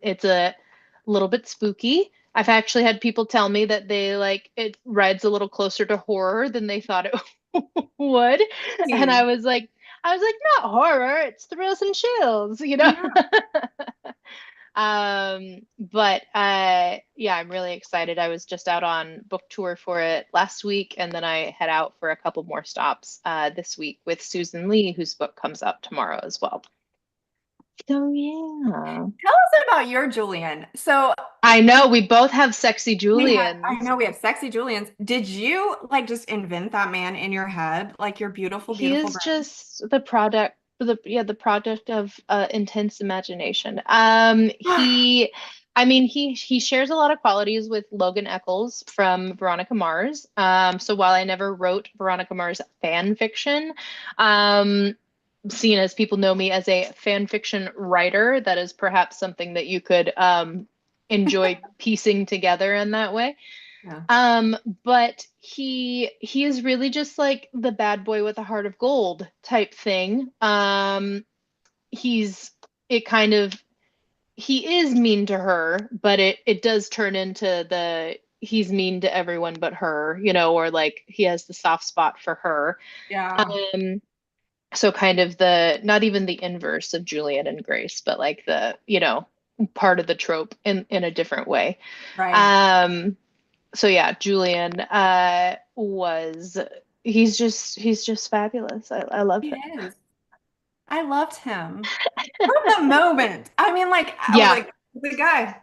it's a little bit spooky. I've actually had people tell me that they like it rides a little closer to horror than they thought it would. And I was like, not horror, it's thrills and chills, you know? Yeah. But yeah, I'm really excited. I was just out on book tour for it last week, and then I head out for a couple more stops this week with Susan Lee, whose book comes out tomorrow as well. So yeah. Tell us about your Julian. So I know we both have sexy I Julians. know we have sexy Julians. Did you like just invent that man in your head? Like your beautiful, He beautiful is brain? just the product of intense imagination. He shares a lot of qualities with Logan Eccles from Veronica Mars. So while I never wrote Veronica Mars fan fiction, seeing as people know me as a fan fiction writer, that is perhaps something that you could enjoy piecing together in that way. Yeah. But he is really just like the bad boy with a heart of gold type thing. He's it kind of he is mean to her, but it does turn into the he's mean to everyone but her, you know, or like he has the soft spot for her. Yeah. So kind of the not even the inverse of Julian and Grace, but like the, you know, part of the trope in a different way. Right. So yeah, Julian was he's just fabulous. I love He him. is. I loved him from the moment. I mean, like, I was Yeah, like, the guy.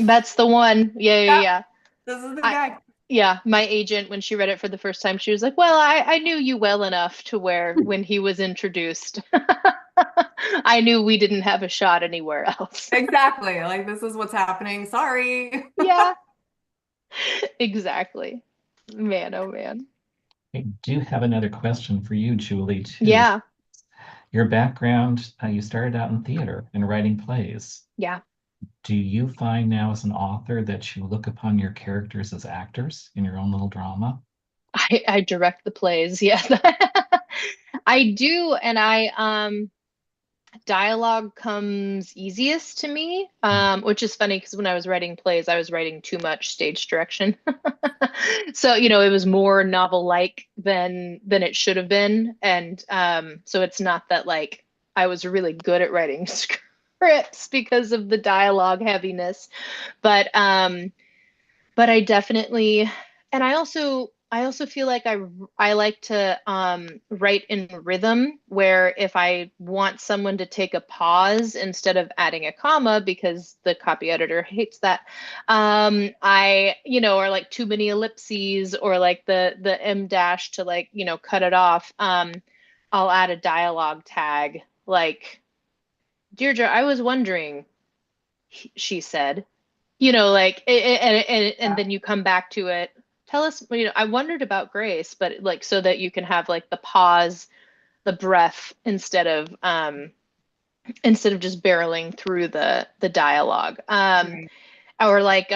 that's the one. Yeah, yeah, Yeah, yeah. this is the I guy. yeah, my agent when she read it for the first time, she was like, "Well, I knew you well enough to where when he was introduced, I knew we didn't have a shot anywhere else." Exactly. Like, this is what's happening. Sorry. Yeah, exactly. Man, oh man. I do have another question for you, Julie, too. Yeah, Your background, you started out in theater and writing plays. yeah. Do you find now as an author that you look upon your characters as actors in your own little drama? I direct the plays. Yes. I do, and dialogue comes easiest to me, which is funny because when I was writing plays, I was writing too much stage direction. So, you know, it was more novel-like than it should have been. And so it's not that like I was really good at writing scripts because of the dialogue heaviness, but I definitely, and I also I also feel like I like to write in rhythm, where if I want someone to take a pause instead of adding a comma because the copy editor hates that, or like too many ellipses or like the M dash to like, cut it off. I'll add a dialogue tag like, Deirdre, I was wondering, she said, like, and Yeah. then you come back to it. Tell us, I wondered about Grace, but like, so that you can have like the pause, the breath, instead of just barreling through the dialogue. Right. Or like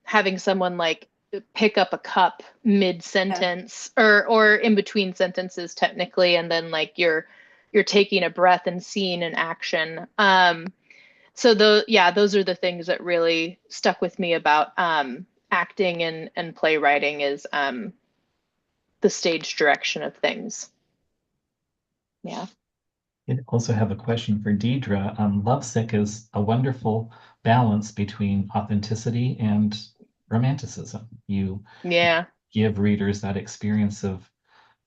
having someone like pick up a cup mid Yeah. sentence or in between sentences technically, and then like you're taking a breath and seeing an action. So those are the things that really stuck with me about acting and playwriting is the stage direction of things. Yeah. I also have a question for Deidra. Lovesick is a wonderful balance between authenticity and romanticism. You Yeah. give readers that experience of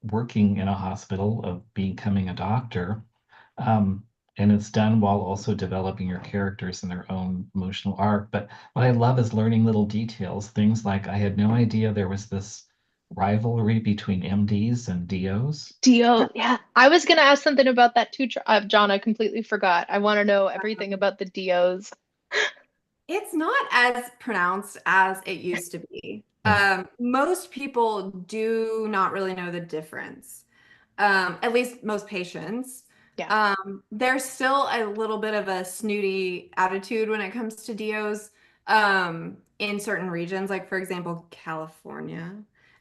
working in a hospital, of becoming a doctor. Um, and it's done while also developing your characters and their own emotional arc. But what I love is learning little details, things like I had no idea there was this rivalry between MDs and DOs. DO, yeah. I was gonna ask something about that too, John. I completely forgot. I want to know everything about the DOs. It's not as pronounced as it used to be. Yeah. Most people do not really know the difference. At least most patients. Yeah. There's still a little bit of a snooty attitude when it comes to DOs in certain regions, like for example, California.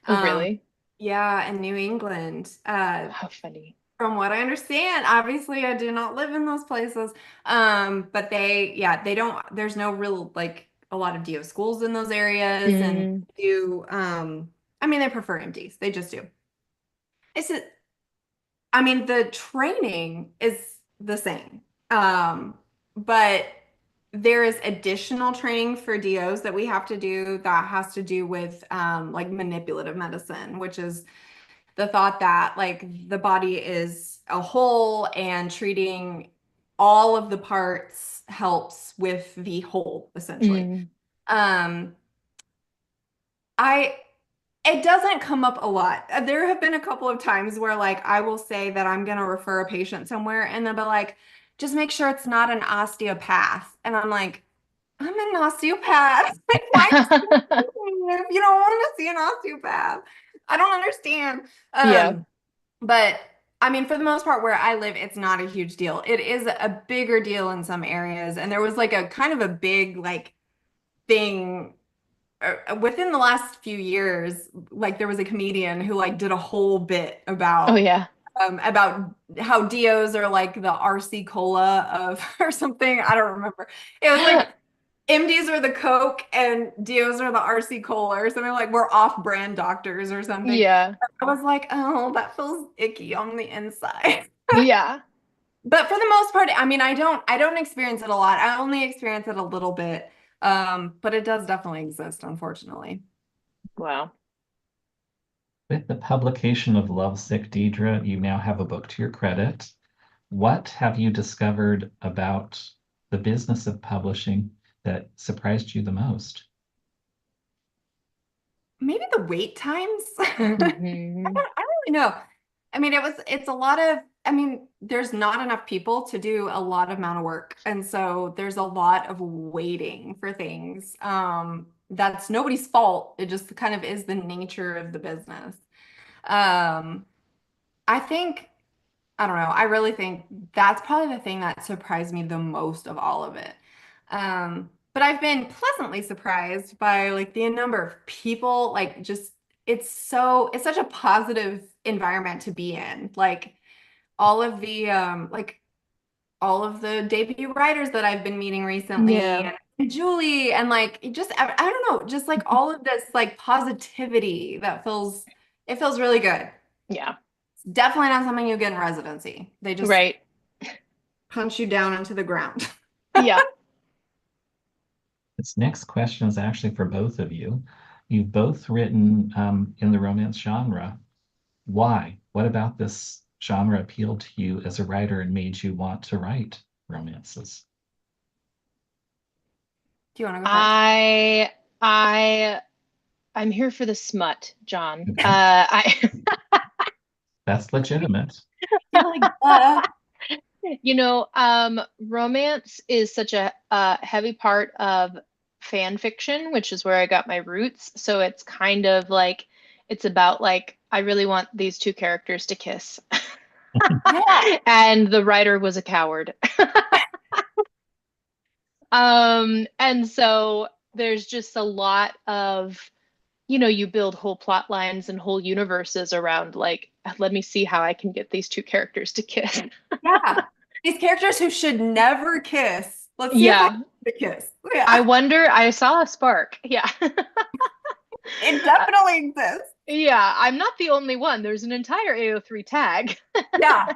Oh, Um, really? yeah, and New England. How funny. From what I understand, obviously I do not live in those places. But they don't, there's no real like a lot of DO schools in those areas and Mm, do I mean they prefer MDs. They just do. It's a, I mean the training is the same. But there is additional training for DOs that we have to do that has to do with like manipulative medicine, which is the thought that like the body is a whole and treating all of the parts helps with the whole essentially. mm, Um, I it doesn't come up a lot. There have been a couple of times where like I will say that I'm gonna refer a patient somewhere and they'll be like, just make sure it's not an osteopath. And I'm like, I'm an osteopath. Like, why if you don't want to see an osteopath? I don't understand. yeah. But I mean, for the most part, where I live, it's not a huge deal. It is a bigger deal in some areas. And there was like a kind of a big like thing within the last few years. Like there was a comedian who like did a whole bit Oh, yeah. about how DOs are like the RC cola of or something. I don't remember. It was like MDs are the Coke and DOs are the RC cola or something like we're off-brand doctors or something. Yeah. I was like, oh, that feels icky on the inside. Yeah. But for the most part, I mean, I don't experience it a lot. I only experience it a little bit. But it does definitely exist, unfortunately. Wow. With the publication of Lovesick, Deidre, you now have a book to your credit. What have you discovered about the business of publishing that surprised you the most? Maybe the wait times. Hmm. I don't really know. I mean, it's a lot of, I mean, there's not enough people to do a lot of amount of work. And so there's a lot of waiting for things. That's nobody's fault. It just kind of is the nature of the business. Um, I think, I don't know, I really think that's probably the thing that surprised me the most of all of it. But I've been pleasantly surprised by like the number of people, like just it's such a positive environment to be in. Like all of the all of the debut writers that I've been meeting recently Yeah. and Julie and like it just I don't know, just like all of this like positivity that feels it feels really good. Yeah. It's definitely not something you get in residency. They just Right. punch you down into the ground. Yeah. This next question is actually for both of you. You've both written in the romance genre. Why? What about this genre appealed to you as a writer and made you want to write romances? Do you want to go first? I I'm here for the smut, John. Okay, I that's legitimate. You're like, romance is such a heavy part of fan fiction, which is where I got my roots. So it's kind of like it's about like I really want these two characters to kiss. yeah. And the writer was a coward. And so there's just a lot of, you build whole plot lines and whole universes around like, let me see how I can get these two characters to kiss. Yeah. These characters who should never kiss. Let's see if I Yeah. can get a kiss. I Yeah. wonder, I saw a spark. Yeah. It definitely exists. Yeah, I'm not the only one. There's an entire AO3 tag. Yeah,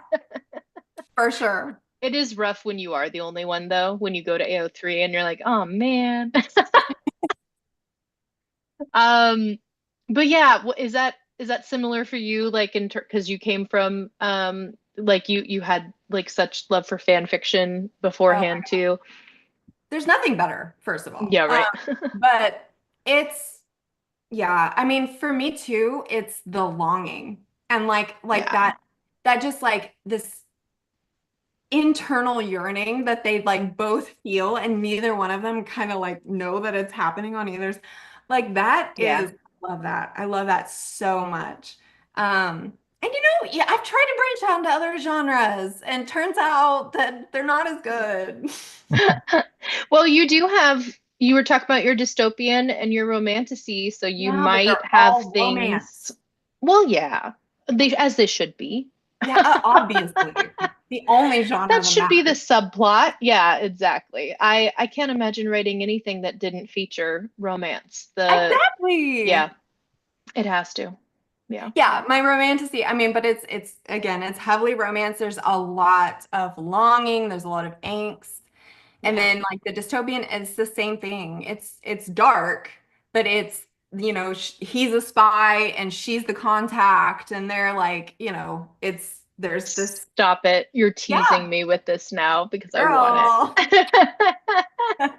for sure. It is rough when you are the only one, though, when you go to AO3 and you're like, oh man. Um, but yeah, is that similar for you? Like because you came from like you had like such love for fan fiction Oh my beforehand God. too. There's nothing better, first of all. Yeah, right. But it's, yeah, I mean, for me too, it's the longing and like Yeah. that just like this internal yearning that they like both feel and neither one of them kind of like know that it's happening on either's. Like that Yeah. is, love that. I love that so much. And yeah, I've tried to branch out into other genres and turns out that they're not as good. Well, you were talking about your dystopian and your romantasy, so you Yeah, but might they're have all things. romance. Well, yeah, as they should be. Yeah, obviously. The only genre That that should be the matters. subplot. Yeah, exactly. I can't imagine writing anything that didn't feature romance. Exactly. Yeah, it has to. Yeah. Yeah, my romantasy, I mean, but it's again, it's heavily romance. There's a lot of longing, there's a lot of angst. And Yeah. then like the dystopian, it's the same thing. It's dark, but it's, sh he's a spy and she's the contact and they're like, it's there's this, Stop it. You're yeah, teasing me with this now because I want girl. it.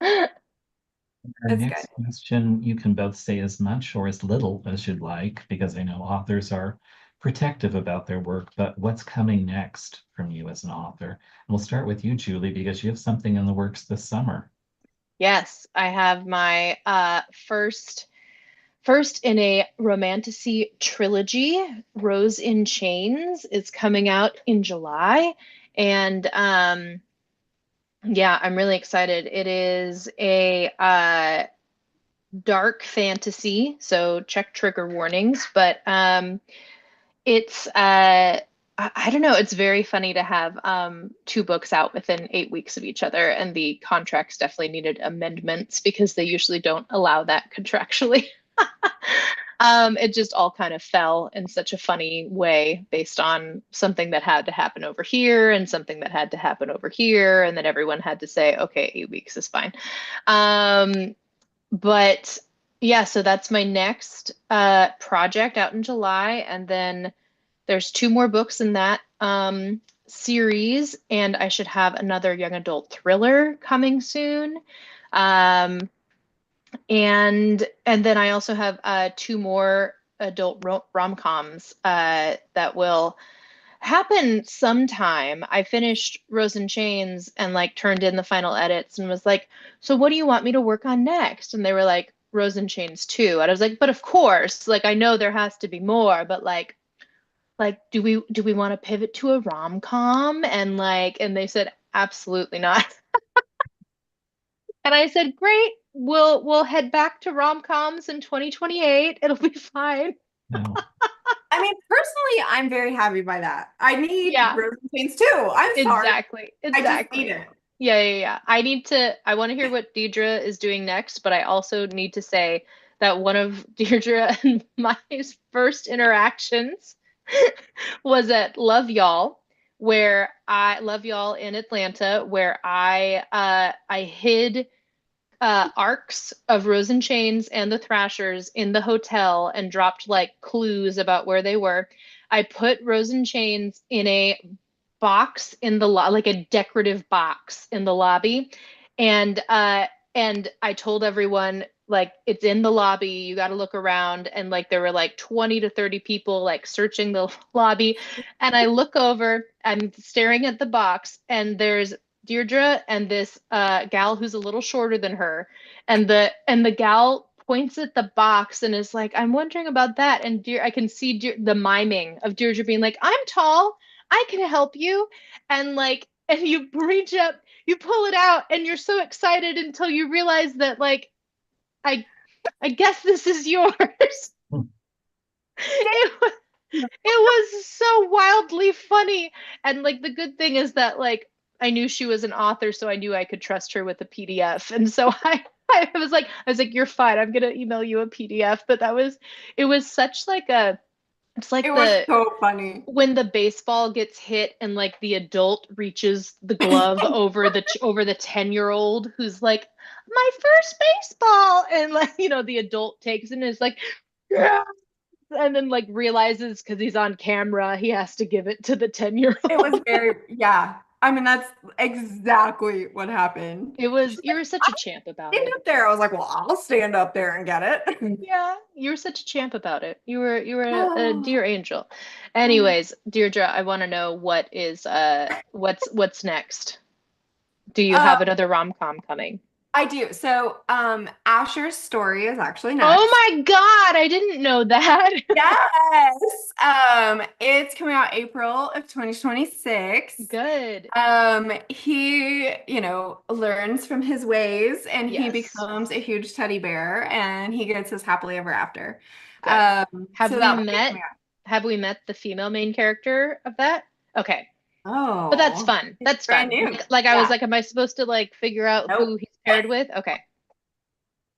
Our It's good. next question, you can both say as much or as little as you'd like, because I know authors are protective about their work, but what's coming next from you as an author? And we'll start with you, Julie, because you have something in the works this summer. Yes, I have my first in a romantasy trilogy. Rose in Chains is coming out in July. And yeah, I'm really excited. It is a dark fantasy, so check trigger warnings, but it's I don't know, it's very funny to have two books out within 8 weeks of each other, and the contracts definitely needed amendments because they usually don't allow that contractually. It just all kind of fell in such a funny way based on something that had to happen over here and something that had to happen over here, and then everyone had to say, okay, 8 weeks is fine. But yeah, so that's my next project out in July, and then there's two more books in that series, and I should have another young adult thriller coming soon. Um, and then I also have two more adult rom-coms that will happen sometime. I finished Rose and Chains and like turned in the final edits and was like, so what do you want me to work on next? And they were like, Rose and Chains 2. And I was like, but of course, like I know there has to be more, but like do we want to pivot to a rom-com? And they said, absolutely not. And I said, great, we'll head back to rom-coms in 2028. It'll be fine. No. I mean, personally, I'm very happy by that. I need Yeah. Rose and Chains too. I'm sorry. Exactly. I just need Exactly. it. Yeah, yeah, yeah. I want to hear what Deidra is doing next, but I also need to say that one of Deirdre and my first interactions was at Love Y'all in Atlanta, where I hid arcs of Rose and Chains and the Thrashers in the hotel and dropped like clues about where they were. I put Rose and Chains in a box in the like a decorative box in the lobby, and I told everyone like it's in the lobby. You got to look around, and like there were like 20 to 30 people like searching the lobby, and I look over, I'm staring at the box, and there's Deirdre and this gal who's a little shorter than her, and the gal points at the box and is like, "I'm wondering about that." And I can see the miming of Deirdre being like, "I'm tall, I can help you," and like, and you reach up, you pull it out, and you're so excited until you realize that like, I I guess this is yours. It was, it was so wildly funny. And like the good thing is that like I knew she was an author, so I knew I could trust her with a PDF. And so I was like, you're fine. I'm gonna email you a PDF. But it was such like it's like It was so funny. when the baseball gets hit and like the adult reaches the glove over the 10-year-old who's like, my first baseball, and like the adult takes it and is like, yeah, and then like realizes because he's on camera he has to give it to the 10-year-old. It was very, yeah. I mean, that's exactly what happened. You were such a champ about Stand it. up there. I was like, well, I'll stand up there and get it. Yeah, you were such a champ about it. You were a Oh. dear angel. Anyways, Deirdre, I want to know what's next. Do you have another rom-com coming? I do. So, Asher's story is actually next. Oh my God, I didn't know that. Yes. It's coming out April of 2026. Good. He, learns from his ways and he Yes. becomes a huge teddy bear and he gets his happily ever after. Good. Have we met the female main character of that? Okay. Oh, but that's fun. That's fun. brand new. Like I was like, am I supposed to like figure out who he's paired with? Okay.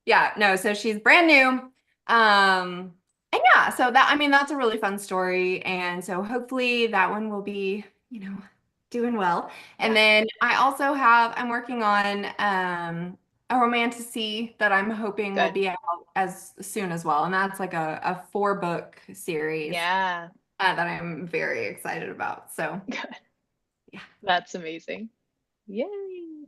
Yeah, no, so she's brand new. And yeah, so that's a really fun story. And so hopefully that one will be, doing well. And then I'm working on a romantasy that I'm hoping will be out as soon as well. And that's like a 4-book series. Yeah. That I'm very excited about. So good. Yeah. That's amazing. Yay.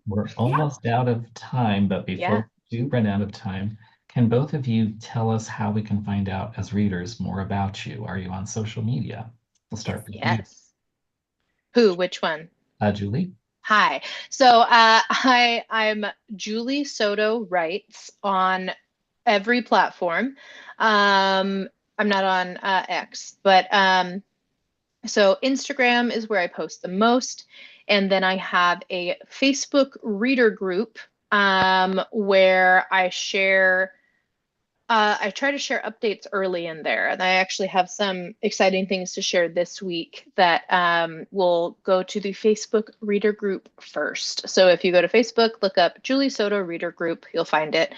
We're almost out of time, but before we do run out of time, can both of you tell us how we can find out as readers more about you? Are you on social media? We'll start with you. Who? Which one? Julie. Hi. So I'm Julie Soto Writes on every platform. I'm not on X, but so Instagram is where I post the most. And then I have a Facebook reader group where I try to share updates early in there. And I actually have some exciting things to share this week that will go to the Facebook reader group first. So if you go to Facebook, look up Julie Soto Reader Group, you'll find it.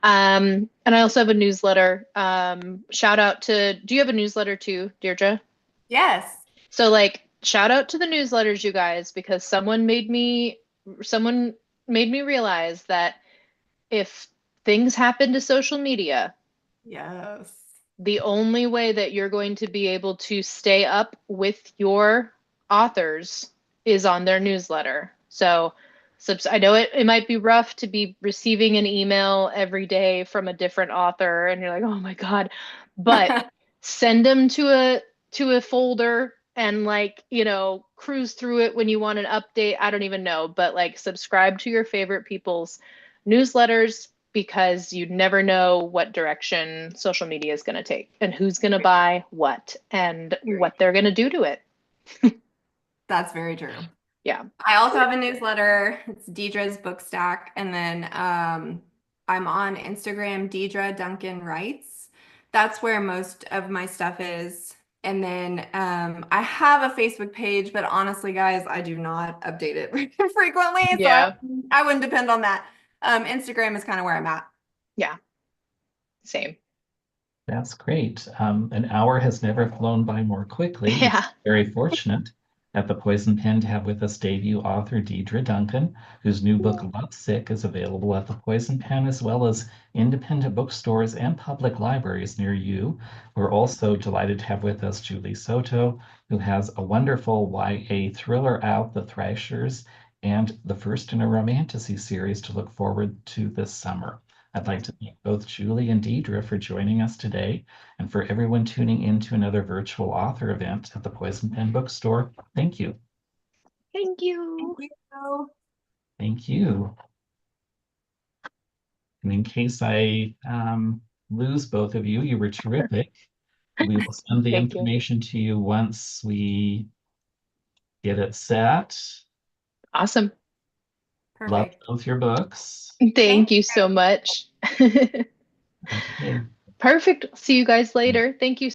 And I also have a newsletter. Shout out to, do you have a newsletter too, Deirdre? Yes. So like, shout out to the newsletters, you guys, because someone made me realize that if things happen to social media, yes, the only way that you're going to be able to stay up with your authors is on their newsletter. So I know it might be rough to be receiving an email every day from a different author and you're like, oh my God, but send them to a folder and like, cruise through it when you want an update. I don't even know, but like subscribe to your favorite people's newsletters because you never know what direction social media is going to take and who's going to buy what and what they're going to do to it. That's very true. Yeah. I also have a newsletter. It's Deidra's Book Stack. And then I'm on Instagram, Deidra Duncan Writes. That's where most of my stuff is. And then I have a Facebook page, but honestly, guys, I do not update it frequently. Yeah. So I wouldn't depend on that. Instagram is kind of where I'm at. Yeah. Same. That's great. An hour has never flown by more quickly. Yeah. Very fortunate. at the Poison Pen to have with us debut author Deidra Duncan, whose new book Lovesick is available at the Poison Pen as well as independent bookstores and public libraries near you. We're also delighted to have with us Julie Soto, who has a wonderful YA thriller out, The Thrashers, and the first in a romantasy series to look forward to this summer. I'd like to thank both Julie and Deidra for joining us today, and for everyone tuning in to another virtual author event at the Poison Pen Bookstore. Thank you. Thank you. Thank you. Thank you. And in case I lose both of you, you were terrific. We will send the Thank you. information to you once we get it set. Awesome. Love Perfect. both your books. Thank you so much. Okay. Perfect. See you guys later. Thank you